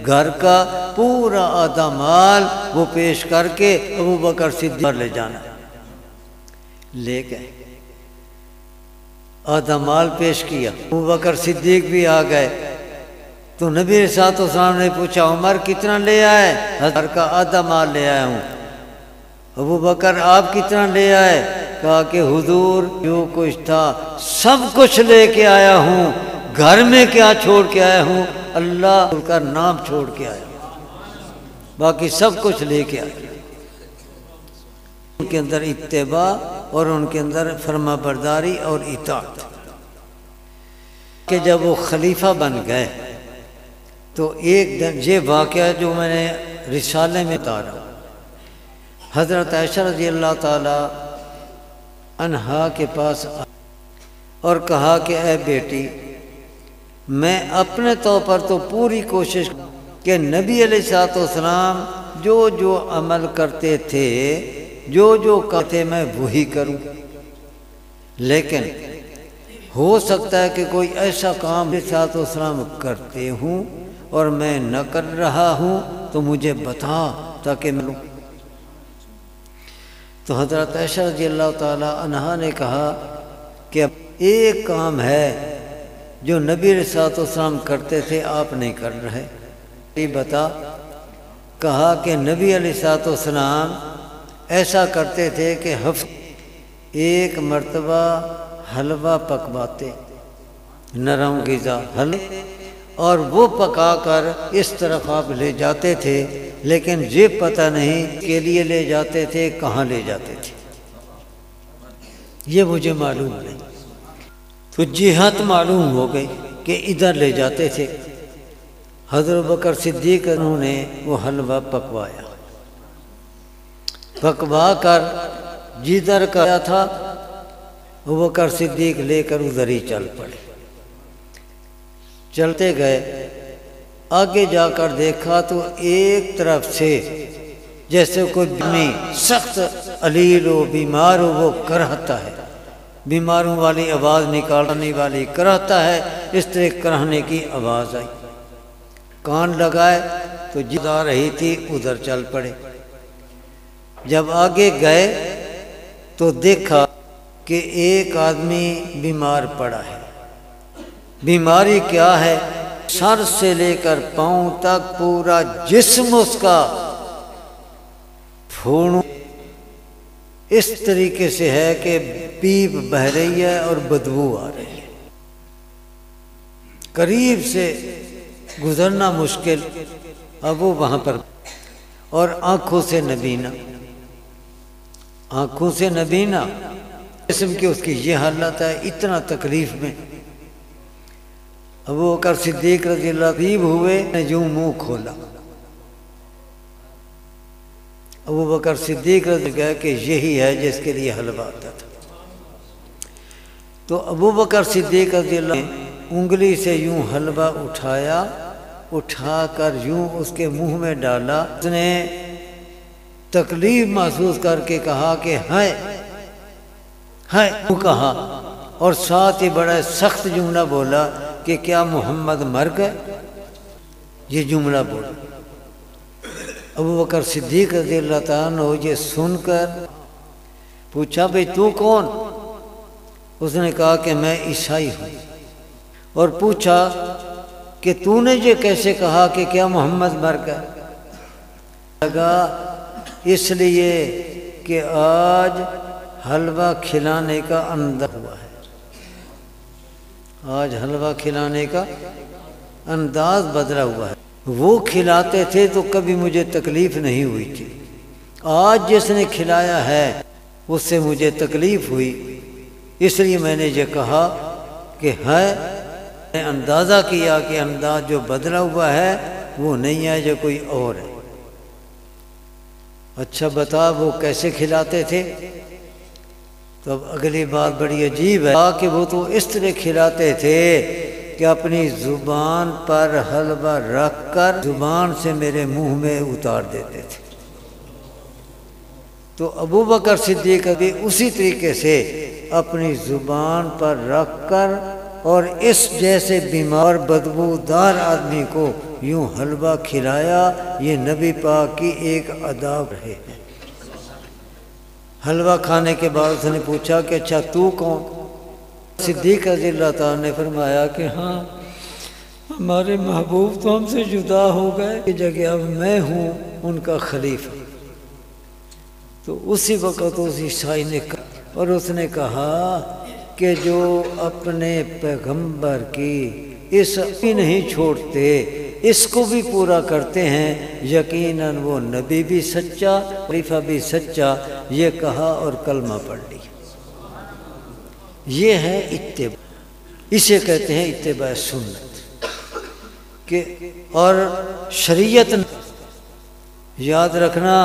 گھر کا پورا آدھا مال وہ پیش کر کے ابو بکر صدیق لے جانا، لے گئے، آدھا مال پیش کیا، ابو بکر صدیق بھی آ گئے تو نبی صلی اللہ علیہ وسلم نے پوچھا عمر کتنا لے آئے؟ گھر کا آدھا مال لے آیا ہوں۔ ابو بکر آپ کتنا لے آئے؟ کہا کہ حضور جو کچھ تھا سب کچھ لے کے آیا ہوں، گھر میں کیا چھوڑ کے آیا ہوں؟ اللہ کا نام چھوڑ کے آیا ہوں، باقی سب کچھ لے کے آیا۔ ان کے اندر اتباع اور ان کے اندر فرما برداری اور اطاعت، کہ جب وہ خلیفہ بن گئے تو ایک دن یہ واقعہ جو میں نے رسالے میں بتا رہا ہوں، حضرت عائشہ رضی اللہ تعالی عنہا کے پاس اور کہا کہ اے بیٹی، میں اپنے طور پر تو پوری کوشش کہ نبی علیہ السلام جو عمل کرتے تھے، جو کہتے میں وہی کروں، لیکن ہو سکتا ہے کہ کوئی ایسا کام علیہ السلام کرتے ہوں اور میں نہ کر رہا ہوں تو مجھے بتا تاکہ میں لوں۔ تو حضرت عائشہ رضی اللہ تعالی عنہا نے کہا کہ ایک کام ہے جو نبی علیہ السلام کرتے تھے آپ نہیں کر رہے، یہ بتا۔ کہا کہ نبی علیہ السلام ایسا کرتے تھے کہ ہفتے ایک مرتبہ حلوہ پکواتے، نرم غذا حلوہ، اور وہ پکا کر اس طرف آپ لے جاتے تھے، لیکن یہ پتہ نہیں کے لیے لے جاتے تھے، کہاں لے جاتے تھے، یہ مجھے معلوم نہیں۔ تو جہت معلوم ہو گئی کہ ادھر لے جاتے تھے۔ حضرت بکر صدیق انہوں نے وہ حلوہ پکوایا، پکوا کر جدھر کا تھا ابو بکر صدیق لے کر ادھر ہی چل پڑے۔ چلتے گئے، آگے جا کر دیکھا تو ایک طرف سے جیسے کوئی سخت علیل ہو، بیمار ہو، وہ کرہتا ہے، بیماروں والی آواز نکالنے والی کرہتا ہے، اس طرح کرہنے کی آواز آئی۔ کان لگائے تو جدھر آ رہی تھی ادھر چل پڑے۔ جب آگے گئے تو دیکھا کہ ایک آدمی بیمار پڑا ہے۔ بیماری کیا ہے؟ سر سے لے کر پاؤں تک پورا جسم اس کا پھوڑوں اس طریقے سے ہے کہ پیپ بہہ رہی ہے اور بدبو آ رہی ہے، قریب سے گزرنا مشکل۔ اب وہ وہاں پر اور آنکھوں سے نبینا، آنکھوں سے نبینا، جسم کی اس کی یہ حالت ہے، اتنا تکلیف میں۔ ابو بکر صدیق رضی اللہ قریب ہوئے، یوں منہ کھولا۔ ابو بکر صدیق رضی اللہ کہا کہ یہی ہے جس کے لیے حلوہ آتا تھا۔ تو ابو بکر صدیق رضی اللہ نے انگلی سے یوں حلوہ اٹھایا، اٹھا کر یوں اس کے منہ میں ڈالا۔ اس نے تکلیف محسوس کر کے کہا کہ ہے کہا، اور ساتھ ہی بڑا سخت جملہ بولا کہ کیا محمد مر گئے؟ یہ جملہ بولا۔ ابو بکر صدیق رضی اللہ تعالیٰ عنہ یہ سن کر پوچھا بھئی تو کون؟ اس نے کہا کہ میں عیسائی ہوں، اور پوچھا کہ تو نے یہ کیسے کہا کہ کیا محمد مر گئے؟ لگا اس لیے کہ آج حلوہ کھلانے کا انداز ہوا ہے، آج حلوہ کھلانے کا انداز بدلا ہوا ہے۔ وہ کھلاتے تھے تو کبھی مجھے تکلیف نہیں ہوئی تھی، آج جس نے کھلایا ہے اس سے مجھے تکلیف ہوئی، اس لیے میں نے یہ کہا کہ ہے، میں نے اندازہ کیا کہ انداز جو بدلا ہوا ہے وہ نہیں ہے، جو کوئی اور ہے۔ اچھا بتا وہ کیسے کھلاتے تھے؟ تو اب اگلی بات بڑی عجیب ہے کہ وہ تو اس طرح کھلاتے تھے کہ اپنی زبان پر حلوہ رکھ کر زبان سے میرے منہ میں اتار دیتے تھے۔ تو ابو بکر صدیق بھی اسی طریقے سے اپنی زبان پر رکھ کر اور اس جیسے بیمار بدبودار آدمی کو یوں حلوہ کھلایا، یہ نبی پاک کی ایک ادا رہے ہیں۔ حلوہ کھانے کے بعد اس نے پوچھا کہ اچھا تو کون؟ صدیق رضی اللہ تعالیٰ نے فرمایا کہ ہاں ہمارے محبوب تو ہم سے جدا ہو گئے، کی جگہ اب میں ہوں ان کا خلیفہ۔ تو اسی وقت اس عیسائی نے کہا، اور اس نے کہا کہ جو اپنے پیغمبر کی اس بھی نہیں چھوڑتے، اس کو بھی پورا کرتے ہیں، یقیناً وہ نبی بھی سچا، خلیفہ بھی سچا، یہ کہا اور کلمہ پڑھ لیا۔ یہ ہے اتباع، اسے کہتے ہیں اتباع سنت کہ اور شریعت یاد رکھنا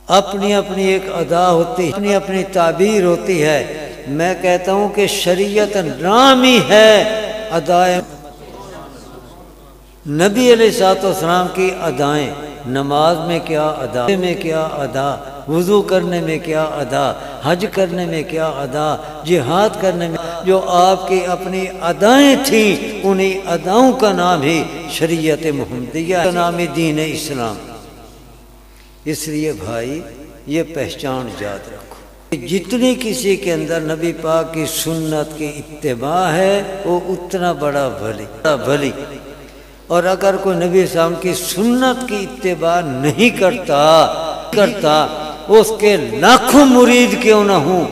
اپنی اپنی ایک ادا ہوتی ہے، اپنی اپنی تعبیر ہوتی ہے۔ میں کہتا ہوں کہ شریعت نام ہی ہے ادائیں، نبی علیہ الصلوۃ والسلام کی ادائیں، نماز میں کیا ادا، میں کیا ادا، وضو کرنے میں کیا ادا، حج کرنے میں کیا ادا، جہاد کرنے میں جو آپ کی اپنی ادائیں تھیں، انہی اداؤں کا نام ہی شریعت محمدیہ کا نام ہی دین اسلام۔ اس لیے بھائی یہ پہچان یاد رکھو کہ جتنی کسی کے اندر نبی پاک کی سنت کی اتباع ہے وہ اتنا بڑا بھلی، اور اگر کوئی نبی اسلام کی سنت کی اتباع نہیں کرتا اس کے لاکھوں مرید کیوں نہ ہوں،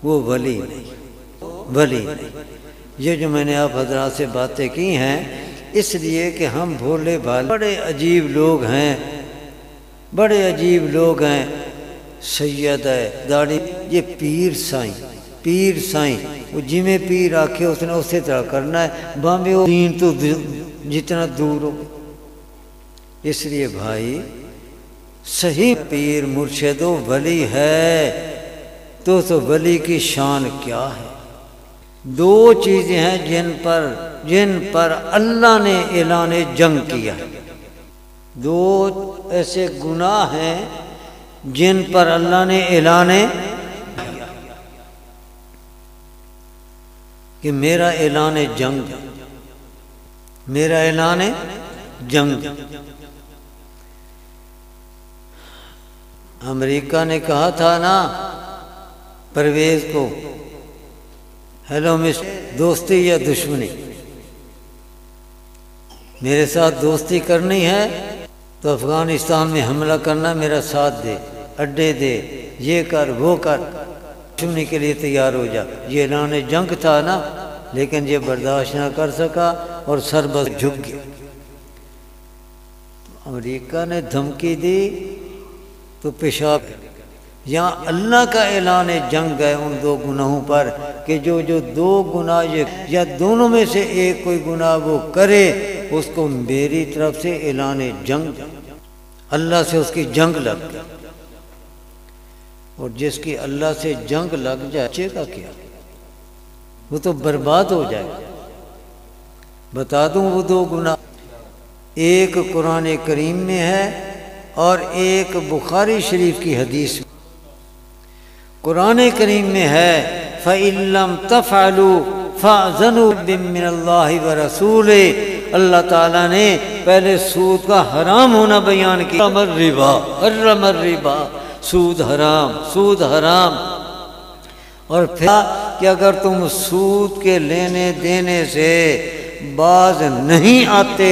وہ ولی نہیں۔ یہ جو میں نے آپ حضرات سے باتیں کی ہیں اس لیے کہ ہم بھولے بھالے بڑے عجیب لوگ ہیں، سید ہے داڑھی، یہ پیر سائیں وہ جی میں پیر آکھے اس نے اسی طرح کرنا ہے، بامی دین تو جتنا دور ہو۔ اس لیے بھائی صحیح پیر مرشد و ولی ہے تو ولی کی شان کیا ہے؟ دو چیزیں ہیں جن پر اللہ نے اعلان جنگ کیا، دو ایسے گناہ ہیں جن پر اللہ نے اعلان کہ میرا اعلان جنگ۔ امریکہ نے کہا تھا نا پرویز کو، ہیلو مس، دوستی یا دشمنی؟ میرے ساتھ دوستی کرنی ہے تو افغانستان میں حملہ کرنا، میرا ساتھ دے، اڈے دے، یہ کر وہ کر، دشمنی کے لیے تیار ہو جا۔ یہ اعلان جنگ تھا نا، لیکن یہ برداشت نہ کر سکا اور سر بس جھک گیا۔ امریکہ نے دھمکی دی تو پیشاب، یہاں اللہ کا اعلان جنگ ہے ان دو گناہوں پر کہ جو دو گناہ یا دونوں میں سے ایک کوئی گناہ وہ کرے اس کو میری طرف سے اعلان جنگ، اللہ سے اس کی جنگ لگ گئی۔ اور جس کی اللہ سے جنگ لگ جائے بچے کا کیا، وہ تو برباد ہو جائے۔ بتا دوں وہ دو گناہ، ایک قرآن کریم میں ہے اور ایک بخاری شریف کی حدیث میں۔ قرآن کریم میں ہے فَإِن لَّمْ تَفْعَلُوا فَأْذَنُوا مِنَ اللَّهِ وَرَسُولِهِ، اللہ تعالیٰ نے پہلے سود کا حرام ہونا بیان کیا، حرم الربا، سود حرام، اور پھر کہ اگر تم سود کے لینے دینے سے باز نہیں آتے،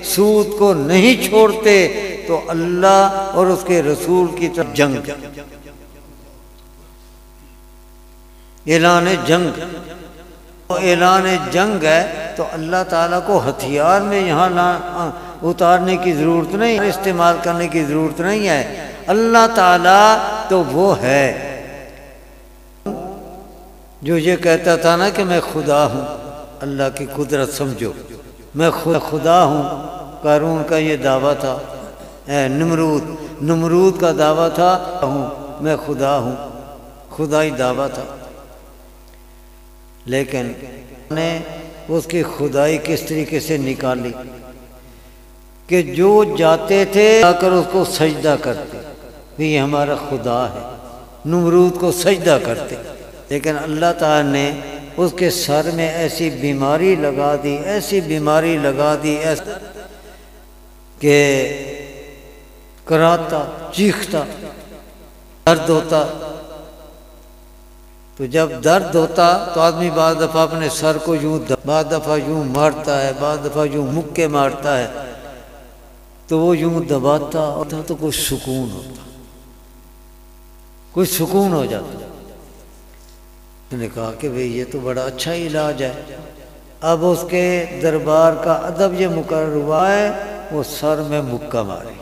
سود کو نہیں چھوڑتے تو اللہ اور اس کے رسول کی طرف جنگ، اعلان جنگ، اعلان جنگ ہے تو اللہ تعالیٰ کو ہتھیار میں یہاں اتارنے کی ضرورت نہیں، استعمال کرنے کی ضرورت نہیں ہے۔ اللہ تعالیٰ تو وہ ہے جو یہ کہتا تھا نا کہ میں خدا ہوں، اللہ کی قدرت سمجھو، میں خدا ہوں۔ قارون کا یہ دعویٰ تھا، نمرود کا دعویٰ تھا میں خدا ہوں، خدائی دعویٰ تھا، لیکن نے اس کی خدائی کس طریقے سے نکالی کہ جو جاتے تھے آ کر اس کو سجدہ کرتے کہ یہ ہمارا خدا ہے، نمرود کو سجدہ کرتے، لیکن اللہ تعالیٰ نے اس کے سر میں ایسی بیماری لگا دی، ایسی بیماری لگا دی کہ کراتا، چیختا، درد ہوتا۔ تو جب درد ہوتا تو آدمی بعض دفعہ اپنے سر کو یوں، بعض دفعہ یوں مارتا ہے، بعض دفعہ یوں مکے مارتا ہے، تو وہ یوں دباتا ہوتا تو کچھ سکون ہوتا، کچھ سکون ہو جاتا۔ میں نے کہا کہ بھئی یہ تو بڑا اچھا علاج ہے۔ اب اس کے دربار کا ادب یہ مقرر ہوا ہے وہ سر میں مکہ مارے،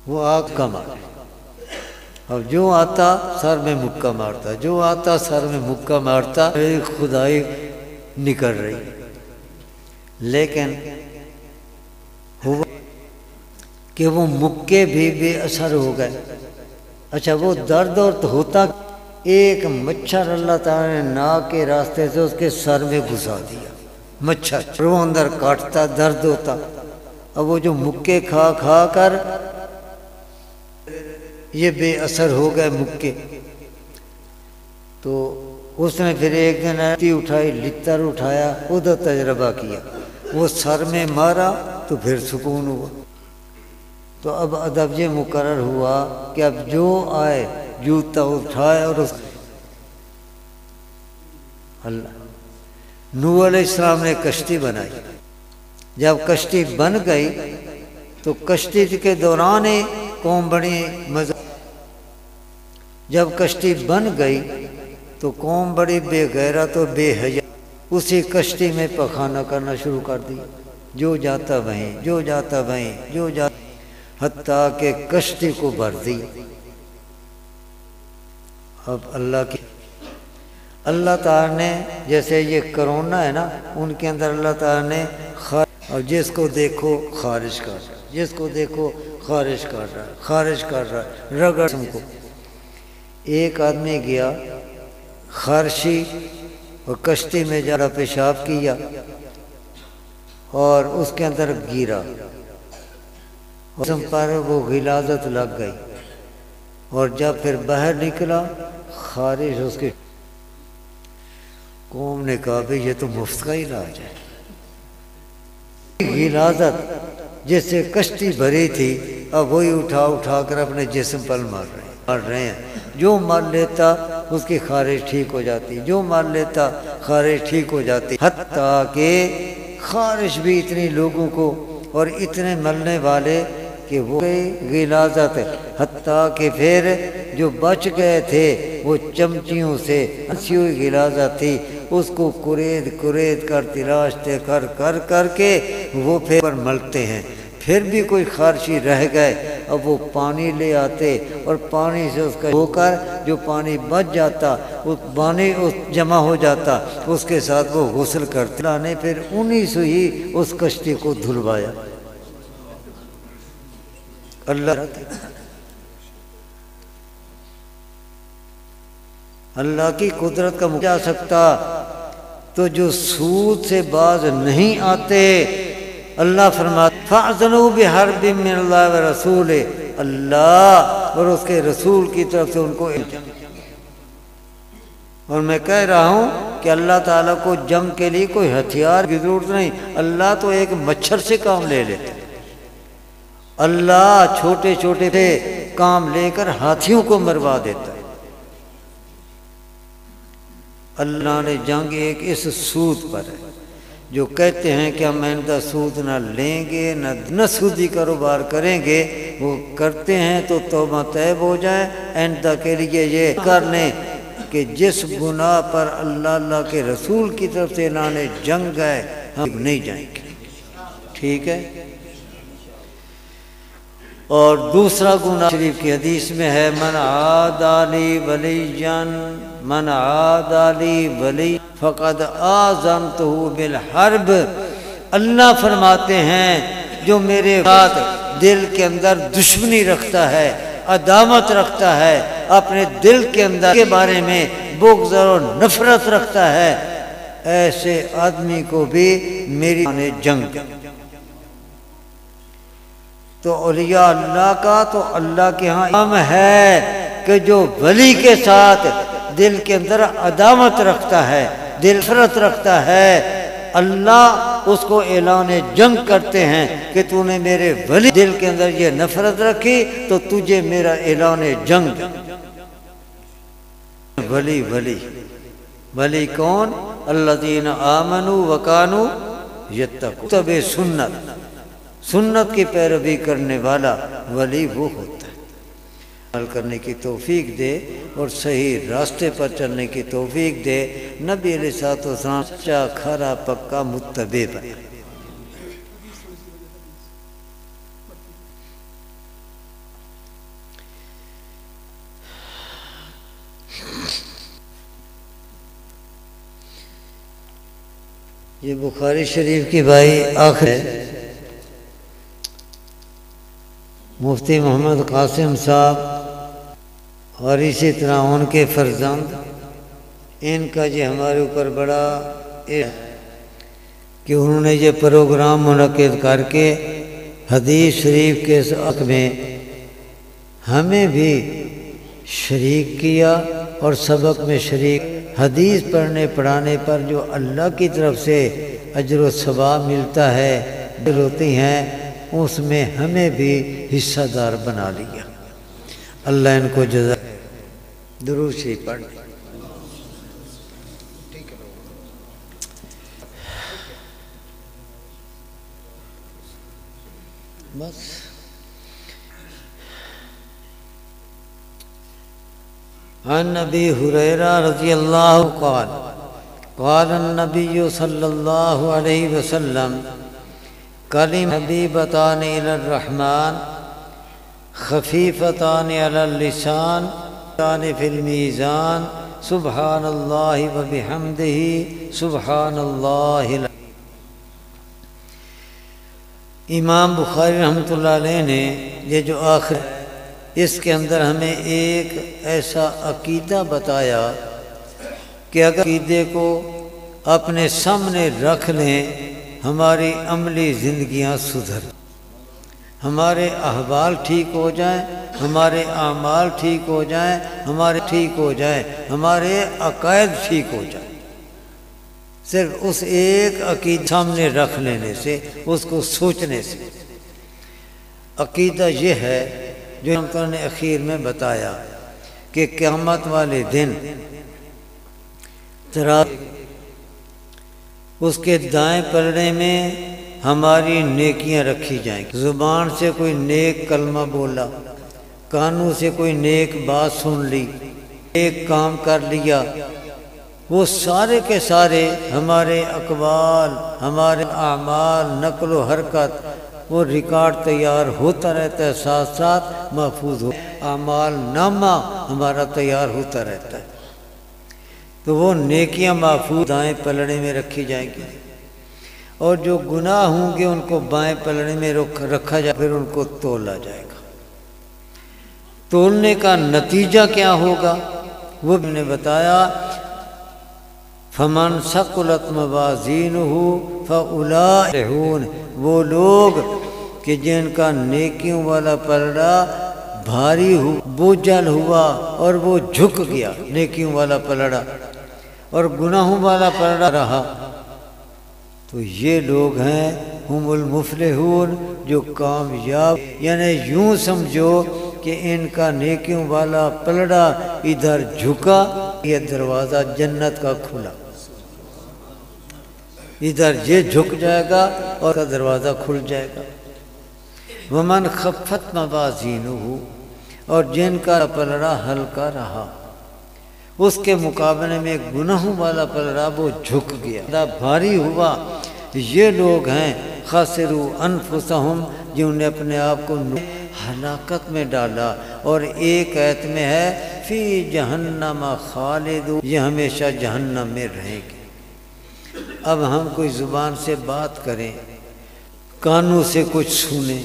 وہ آگ کا مارے، اب جو آتا سر میں مکہ مارتا، جو آتا سر میں مکہ مارتا، خدائی نکل رہی، لیکن ہوا کہ وہ مکے بھی بے اثر ہو گئے۔ اچھا وہ درد اور ہوتا، ایک مچھر اللہ تعالیٰ نے ناک کے راستے سے اس کے سر میں گھسا دیا، مچھر، وہ اندر کاٹتا، درد ہوتا۔ اب وہ جو مکے کھا کھا کر یہ بے اثر ہو گئے مکے، تو اس نے پھر ایک دن ایتی اٹھائی، لتر اٹھایا، ادھر تجربہ کیا، وہ سر میں مارا تو پھر سکون ہوا۔ تو اب ادب یہ مقرر ہوا کہ اب جو آئے جوتا اٹھائے اور اس اللہ نوح علیہ السلام نے کشتی بنائی، جب کشتی بن گئی تو کشتی کے دوران ہی قوم بڑی مزہ، جب کشتی بن گئی تو قوم بڑی بے غیرت اور بے حیا، اسی کشتی میں پخانہ کرنا شروع کر دی، جو جاتا وہیں، جو جاتا وہیں، جو جاتا، حتیٰ کہ کشتی کو بھر دی۔ اب اللہ تعالیٰ نے، جیسے یہ کرونا ہے نا، ان کے اندر اللہ تعالیٰ نے اور جس کو دیکھو خارج کر رہا ہے، جس کو دیکھو خارج کر رہا ہے، خارج کر رہا ہے، رگڑ کو۔ ایک آدمی گیا خارشی اور کشتی میں جا رہا، پیشاب کیا اور اس کے اندر گرا، جسم پر وہ غلاظت لگ گئی، اور جب پھر باہر نکلا خارج اس کی، قوم نے کہا بھئی یہ تو مفت کا علاج ہے۔ غلاظت جس سے کشتی بھری تھی اب وہی اٹھا اٹھا کر اپنے جسم پر مار رہے ہیں، جو مار لیتا اس کی خارج ٹھیک ہو جاتی، جو مار لیتا خارج ٹھیک ہو جاتی، حتیٰ کہ خارج بھی اتنی لوگوں کو اور اتنے مرنے والے کہ وہ غلاظت، حتیٰ کہ پھر جو بچ گئے تھے وہ چمچیوں سے ہنسی ہوئی غلاظت تھی، اس کو کرید کر تلاشتے کر کے وہ پھر ملتے ہیں، پھر بھی کوئی خارشی رہ گئے، اب وہ پانی لے آتے اور پانی سے اس کا ہو کر جو پانی بچ جاتا وہ پانی جمع ہو جاتا، اس کے ساتھ وہ غسل کرتے، اللہ نے پھر انہی سے ہی اس کشتی کو دھلوایا۔ اللہ کی قدرت کا جا سکتا، تو جو سود سے باز نہیں آتے، اللہ فرماتا فَأْذَنُوا بِحَرْبٍ مِّنَ اللَّهِ وَرَسُولِهِ، اللہ اور اس کے رسول کی طرف سے ان کو، اور میں کہہ رہا ہوں کہ اللہ تعالیٰ کو جنگ کے لیے کوئی ہتھیار کی ضرورت نہیں، اللہ تو ایک مچھر سے کام لے لیتے، اللہ چھوٹے چھوٹے سے کام لے کر ہاتھیوں کو مروا دیتا ہے۔ اللہ نے جنگ ایک اس سود پر ہے جو کہتے ہیں کہ ہم آئندہ سود نہ لیں گے نہ سودی کاروبار کریں گے، وہ کرتے ہیں تو توبہ طیب ہو جائیں، آئندہ کے لیے یہ کر لیں کہ جس گناہ پر اللہ کے رسول کی طرف سے اعلان جنگ ہے ہم نہیں جائیں گے، ٹھیک ہے۔ اور دوسرا گناہ شریف کی حدیث میں ہے من عادى لي وليا من عادى لي ولی فقد آذنته بالحرب۔ اللہ فرماتے ہیں جو میرے ساتھ دل کے اندر دشمنی رکھتا ہے، عداوت رکھتا ہے، اپنے دل کے اندر کے بارے میں بغض اور نفرت رکھتا ہے، ایسے آدمی کو بھی میری جنگ۔ تو اولیاء اللہ کا تو اللہ کے ہاں کام ہے کہ جو ولی کے ساتھ دل کے اندر عداوت رکھتا ہے، دل نفرت رکھتا ہے، اللہ اس کو اعلان جنگ کرتے ہیں کہ تو نے میرے ولی دل کے اندر یہ نفرت رکھی تو تجھے میرا اعلان جنگ۔ ولی ولی ولی کون؟ الذین آمنوا وکانوا یتقون، تبع سنت کی پیروی کرنے والا ولی وہ ہوتا ہے۔ عمل کرنے کی توفیق دے اور صحیح راستے پر چلنے کی توفیق دے، نبی علیہ الصلوۃ والسلام سچا کھرا پکا متبع بنے۔ یہ بخاری شریف کی بھائی آخر ہے، مفتی محمد قاسم صاحب اور اسی طرح ان کے فرزند، ان کا یہ ہمارے اوپر بڑا ہے کہ انہوں نے یہ پروگرام منعقد کر کے حدیث شریف کے حق میں ہمیں بھی شریک کیا اور سبق میں شریک۔ حدیث پڑھنے پڑھانے پر جو اللہ کی طرف سے اجر و ثواب ملتا ہے دل ہوتی ہیں، اس میں ہمیں بھی حصہ دار بنا لیا۔ اللہ ان کو جزا۔ درود شریف پڑھ بس۔ عن ابی ہریرہ رضی اللہ قال قال النبی صلی اللہ علیہ وسلم کلم حبیبتان الی الرحمن خفیفتان علی اللسان فی المیزان سبحان اللہ و بحمدہ سبحان اللہ۔ امام بخاری رحمۃ اللہ علیہ نے یہ جو آخر اس کے اندر ہمیں ایک ایسا عقیدہ بتایا کہ اگر عقیدے کو اپنے سامنے رکھ لیں ہماری عملی زندگیاں سدھر، ہمارے احوال ٹھیک ہو جائیں، ہمارے اعمال ٹھیک ہو جائیں، ہمارے ٹھیک ہو جائیں، ہمارے عقائد ٹھیک ہو جائیں۔ صرف اس ایک عقیدہ سامنے رکھ لینے سے، اس کو سوچنے سے۔ عقیدہ یہ ہے جو ہم نے اخیر میں بتایا کہ قیامت والے دن اس کے دائیں پلڑے میں ہماری نیکیاں رکھی جائیں گی۔ زبان سے کوئی نیک کلمہ بولا، کانوں سے کوئی نیک بات سن لی، ایک کام کر لیا، وہ سارے کے سارے ہمارے اقوال، ہمارے اعمال، نقل و حرکت، وہ ریکارڈ تیار ہوتا رہتا ہے، ساتھ ساتھ محفوظ ہو، اعمال نامہ ہمارا تیار ہوتا رہتا ہے۔ تو وہ نیکیاں محفوظ دائیں پلڑے میں رکھی جائیں گی، اور جو گناہ ہوں گے ان کو بائیں پلڑے میں رکھا جائے، پھر ان کو تولا جائے گا۔ تولنے کا نتیجہ کیا ہوگا وہ بھی نے بتایا، فمن ثقلت موازینہ فاولئک، وہ لوگ کہ جن کا نیکیوں والا پلڑا بھاری ہو، بوجھل ہوا اور وہ جھک گیا، نیکیوں والا پلڑا اور گناہوں والا پلڑا رہا، تو یہ لوگ ہیں ہم المفلحون، جو کامیاب، یعنی یوں سمجھو کہ ان کا نیکیوں والا پلڑا ادھر جھکا، یہ دروازہ جنت کا کھلا۔ ادھر یہ جھک جائے گا اور کا دروازہ کھل جائے گا۔ ومن خفت موازینہ، اور جن کا پلڑا ہلکا رہا، اس کے مقابلے میں گناہوں والا پلڑا وہ جھک گیا، بھاری ہوا۔ یہ لوگ ہیں خاسرو انفسہم، جنہوں نے اپنے آپ کو ہلاکت میں ڈالا۔ اور ایک آیت میں ہے فی جہنم خالد، یہ ہمیشہ جہنم میں رہیں گے۔ اب ہم کوئی زبان سے بات کریں، کانوں سے کچھ سنیں،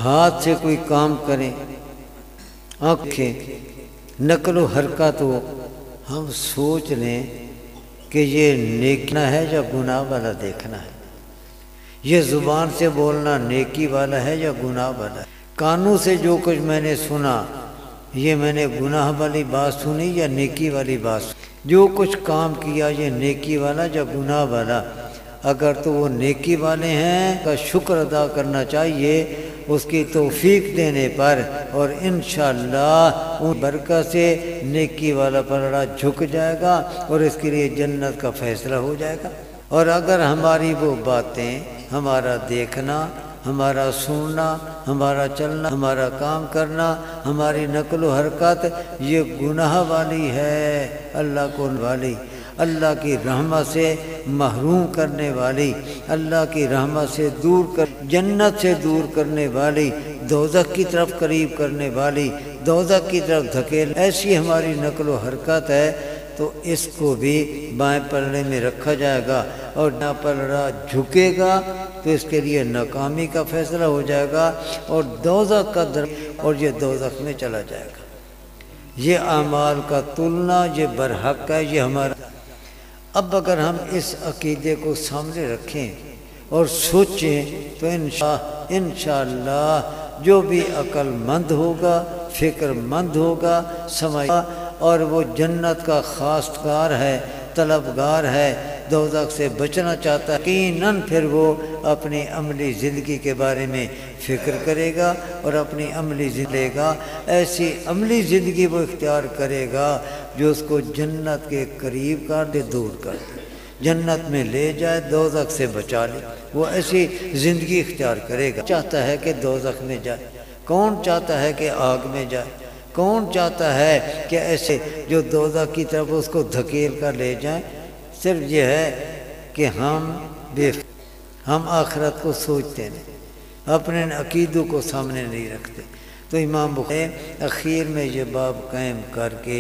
ہاتھ سے کوئی کام کریں، آنکھیں، نقل و حرکت ہو، ہم سوچ لیں کہ یہ نیکینا ہے یا گناہ والا دیکھنا ہے، یہ زبان سے بولنا نیکی والا ہے یا گناہ والا ہے، کانوں سے جو کچھ میں نے سنا یہ میں نے گناہ والی بات سنی یا نیکی والی بات سنی، جو کچھ کام کیا یہ نیکی والا یا گناہ والا۔ اگر تو وہ نیکی والے ہیں کا شکر ادا کرنا چاہیے اس کی توفیق دینے پر، اور انشاءاللہ ان برکت سے نیکی والا پلڑا جھک جائے گا اور اس کے لیے جنت کا فیصلہ ہو جائے گا۔ اور اگر ہماری وہ باتیں، ہمارا دیکھنا، ہمارا سننا، ہمارا چلنا، ہمارا کام کرنا، ہماری نقل و حرکت یہ گناہ والی ہے، اللہ کو والی، اللہ کی رحمت سے محروم کرنے والی، اللہ کی رحمت سے دور کر، جنت سے دور کرنے والی، دوزخ کی طرف قریب کرنے والی، دوزخ کی طرف دھکیل، ایسی ہماری نقل و حرکت ہے، تو اس کو بھی بائیں پلڑے میں رکھا جائے گا، اور نہ پلڑا جھکے گا تو اس کے لیے ناکامی کا فیصلہ ہو جائے گا اور دوزخ کا اور یہ دوزخ میں چلا جائے گا۔ یہ اعمال کا تلنا یہ برحق ہے، یہ ہمارا۔ اب اگر ہم اس عقیدے کو سامنے رکھیں اور سوچیں تو انشاءاللہ جو بھی عقل مند ہوگا، فکر مند ہوگا، سمجھ، اور وہ جنت کا خواستگار ہے، طلبگار ہے، دوزخ سے بچنا چاہتا ہے، یقیناً پھر وہ اپنی عملی زندگی کے بارے میں فکر کرے گا اور اپنی عملی زندگی گا، ایسی عملی زندگی وہ اختیار کرے گا جو اس کو جنت کے قریب کر دے، دور کر دے، جنت میں لے جائے، دوزخ سے بچا لے، وہ ایسی زندگی اختیار کرے گا۔ چاہتا ہے کہ دوزخ میں جائے؟ کون چاہتا ہے کہ آگ میں جائے؟ کون چاہتا ہے کہ ایسے جو دوزخ کی طرف اس کو دھکیل کر لے جائیں؟ صرف یہ ہے کہ ہم آخرت کو سوچتے نہیں، اپنے عقیدوں کو سامنے نہیں رکھتے۔ تو امام بخاری اخیر میں یہ باب قائم کر کے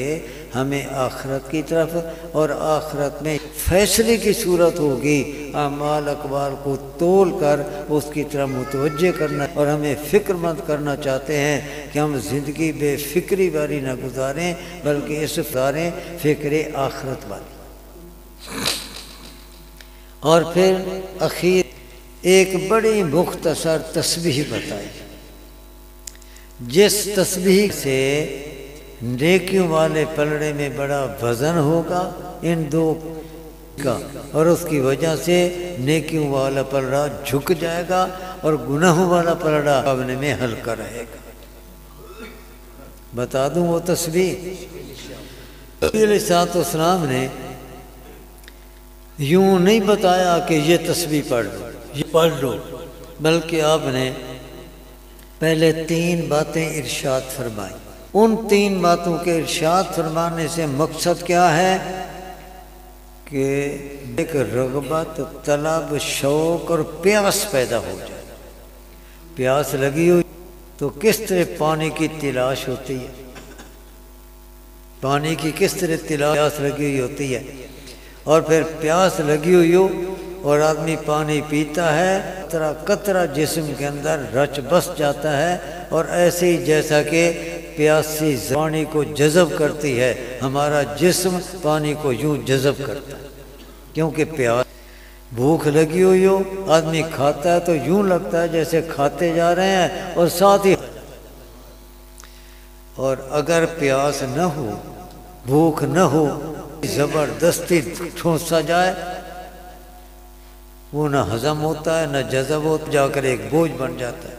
ہمیں آخرت کی طرف اور آخرت میں فیصلے کی صورت ہوگی، اعمال اقوال کو تول کر اس کی طرف متوجہ کرنا، اور ہمیں فکر مند کرنا چاہتے ہیں کہ ہم زندگی بے فکری والی نہ گزاریں بلکہ اس گزاریں فکر آخرت والی۔ اور پھر اخیر ایک بڑی مختصر تسبیح بتائی، جس تسبیح سے نیکیوں والے پلڑے میں بڑا وزن ہوگا ان دو کا، اور اس کی وجہ سے نیکیوں والا پلڑا جھک جائے گا اور گناہوں والا پلڑا مقابلے میں ہلکا رہے گا۔ بتا دوں وہ تسبیح؟ نبی علیہ السلام نے یوں نہیں بتایا کہ یہ تسبیح پڑھ لو، یہ پڑھ لو، بلکہ آپ نے پہلے 3 باتیں ارشاد فرمائی۔ ان 3 باتوں کے ارشاد فرمانے سے مقصد کیا ہے کہ ایک رغبت، طلب، شوق اور پیاس پیدا ہو جائے۔ پیاس لگی ہوئی تو کس طرح پانی کی تلاش ہوتی ہے، پانی کی کس طرح تلاش لگی ہوئی ہوتی ہے، اور پھر پیاس لگی ہوئی ہو اور آدمی پانی پیتا ہے، قطرہ قطرہ جسم کے اندر رچ بس جاتا ہے، اور ایسے ہی جیسا کہ پیاسی پانی کو جذب کرتی ہے، ہمارا جسم پانی کو یوں جذب کرتا ہے، کیونکہ پیاس، بھوک لگی ہوئی ہو، آدمی کھاتا ہے تو یوں لگتا ہے جیسے کھاتے جا رہے ہیں، اور ساتھ ہی، اور اگر پیاس نہ ہو، بھوک نہ ہو، زبردستی ٹھونسا جائے، وہ نہ ہضم ہوتا ہے نہ جذب ہوتا، جا کر ایک بوجھ بن جاتا ہے۔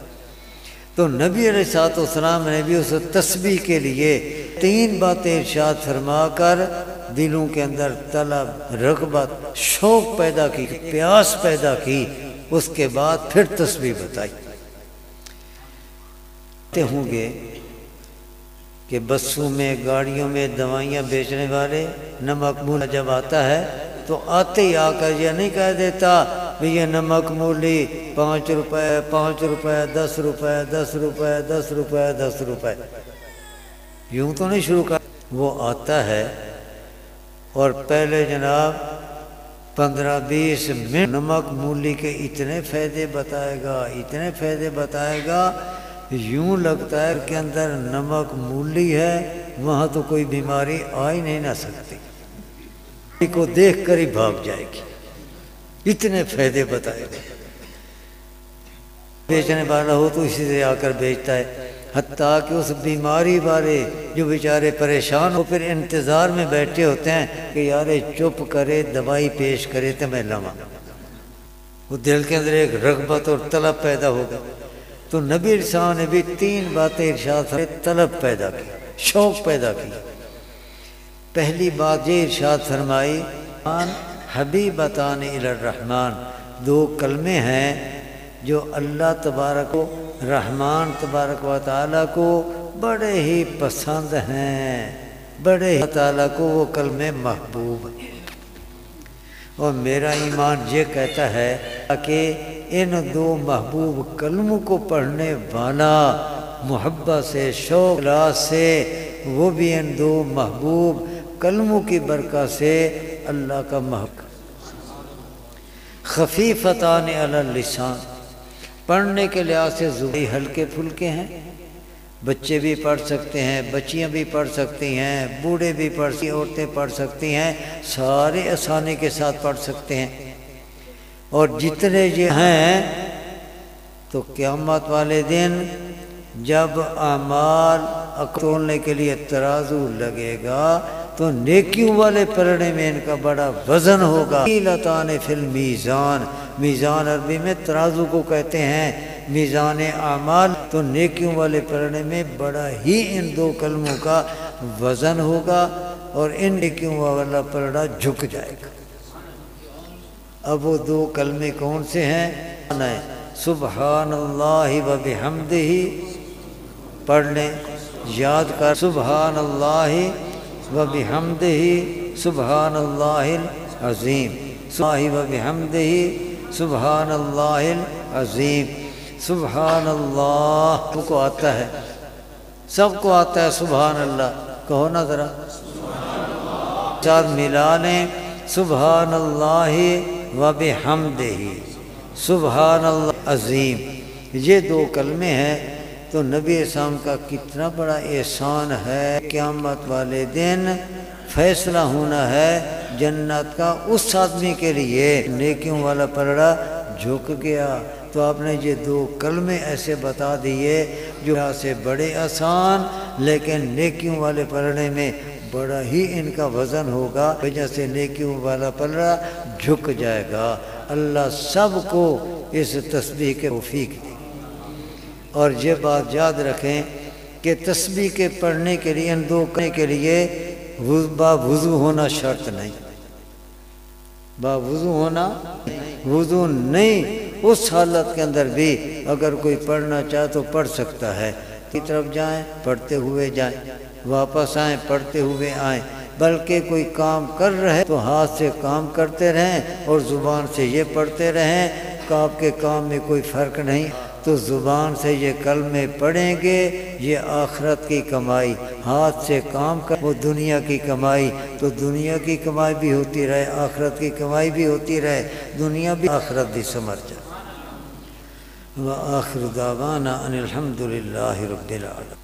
تو نبی علیہ السلام نے بھی اس تسبیح کے لیے 3 باتیں ارشاد فرما کر دلوں کے اندر طلب، رغبت، شوق پیدا کی، پیاس پیدا کی، اس کے بعد پھر تسبیح بتائی۔ ہوں گے کہ بسوں میں، گاڑیوں میں دوائیاں بیچنے والے نمک مولی جب آتا ہے تو آتے ہی آ کر یہ نہیں کہہ دیتا بھی یہ نمک مولی 5 روپے 5 روپے 10 روپے 10 روپے 10 روپے 10 روپے، یوں تو نہیں شروع کر۔ وہ آتا ہے اور پہلے جناب 15-20 منٹ نمک مولی کے اتنے فائدے بتائے گا، اتنے فائدے بتائے گا، یوں لگتا ہے کہ اندر نمک مولی ہے، وہاں تو کوئی بیماری آ ہی نہیں نہ سکتی، کو دیکھ کر ہی بھاگ جائے گی، اتنے فائدے بتائے گا۔ بیچنے والا ہو تو اسی سے آ کر بیچتا ہے، حتیٰ کہ اس بیماری والے جو بیچارے پریشان ہو پھر انتظار میں بیٹھے ہوتے ہیں کہ یار چپ کرے، دوائی پیش کرے تو میں لواں، وہ دل کے اندر ایک رغبت اور طلب پیدا ہوگا۔ تو نبی رسول نے بھی 3 باتیں ارشاد فرمائی، طلب پیدا کی، شوق پیدا کی۔ پہلی بات یہ ارشاد فرمائی، حبیبتان الی الرحمن، 2 کلمے ہیں جو اللہ تبارک و رحمان تبارک و تعالیٰ کو بڑے ہی پسند ہیں، بڑے ہی تعالیٰ کو وہ کلمے محبوب ہیں۔ اور میرا ایمان یہ کہتا ہے کہ ان 2 محبوب کلموں کو پڑھنے والا محبت سے، شوق سے، وہ بھی ان 2 محبوب کلموں کی برکت سے اللہ کا محبوب۔ خفیفتان علی اللسان، پڑھنے کے لحاظ سے زبان ہلکے پھلکے ہیں، بچے بھی پڑھ سکتے ہیں، بچیاں بھی پڑھ سکتی ہیں، بوڑھے بھی پڑھ سکتے ہیں، عورتیں پڑھ سکتی ہیں، سارے آسانی کے ساتھ پڑھ سکتے ہیں۔ اور جتنے یہ ہیں تو قیامت والے دن جب اعمال تولنے کے لیے ترازو لگے گا تو نیکیوں والے پلڑے میں ان کا بڑا وزن ہوگا۔ ثقیلتان فی المیزان، میزان عربی میں ترازو کو کہتے ہیں، میزان اعمال، تو نیکیوں والے پلڑے میں بڑا ہی ان 2 کلموں کا وزن ہوگا اور ان نیکیوں والا پلڑا جھک جائے گا۔ اب وہ 2 کلمے کون سے ہیں؟ سبحان اللہ و بحمدہ، پڑھ لیں، یاد کر، سبحان اللہ و بحمدہ سبحان اللہ العظیم، اللہ و بحمدہ سبحان اللہ العظیم، سبحان اللہ۔ سب کو آتا ہے، سب کو آتا ہے سبحان اللہ، کہو نا ذرا، چار ملا لیں، سبحان اللہ و بحمدہ سبحان اللہ عظیم۔ یہ 2 کلمے ہیں تو نبی اسلام کا کتنا بڑا احسان ہے۔ قیامت والے دن فیصلہ ہونا ہے جنت کا اس آدمی کے لیے، نیکیوں والا پلڑا جھک گیا، تو آپ نے یہ 2 کلمے ایسے بتا دیے جو سے بڑے آسان، لیکن نیکیوں والے پلڑے میں بڑا ہی ان کا وزن ہوگا، وجہ سے نیکیوں والا پلڑا جھک جائے گا۔ اللہ سب کو اس تسبیح کے توفیق دے۔ اور یہ بات یاد رکھیں کہ تسبیح کے پڑھنے کے لیے، ان 2 کرنے کے لیے باوضو ہونا شرط نہیں، باوضو ہونا وضو نہیں، اس حالت کے اندر بھی اگر کوئی پڑھنا چاہے تو پڑھ سکتا ہے، کی طرف جائیں پڑھتے ہوئے جائیں، واپس آئیں پڑھتے ہوئے آئیں، بلکہ کوئی کام کر رہے تو ہاتھ سے کام کرتے رہیں اور زبان سے یہ پڑھتے رہیں، کہ آپ کے کام میں کوئی فرق نہیں، تو زبان سے یہ کلمے پڑھیں گے، یہ آخرت کی کمائی، ہاتھ سے کام کر وہ دنیا کی کمائی، تو دنیا کی کمائی بھی ہوتی رہے، آخرت کی کمائی بھی ہوتی رہے، دنیا بھی آخرت بھی سمر جائے۔ وآخر دعوانا ان الحمد للہ رب العالمین۔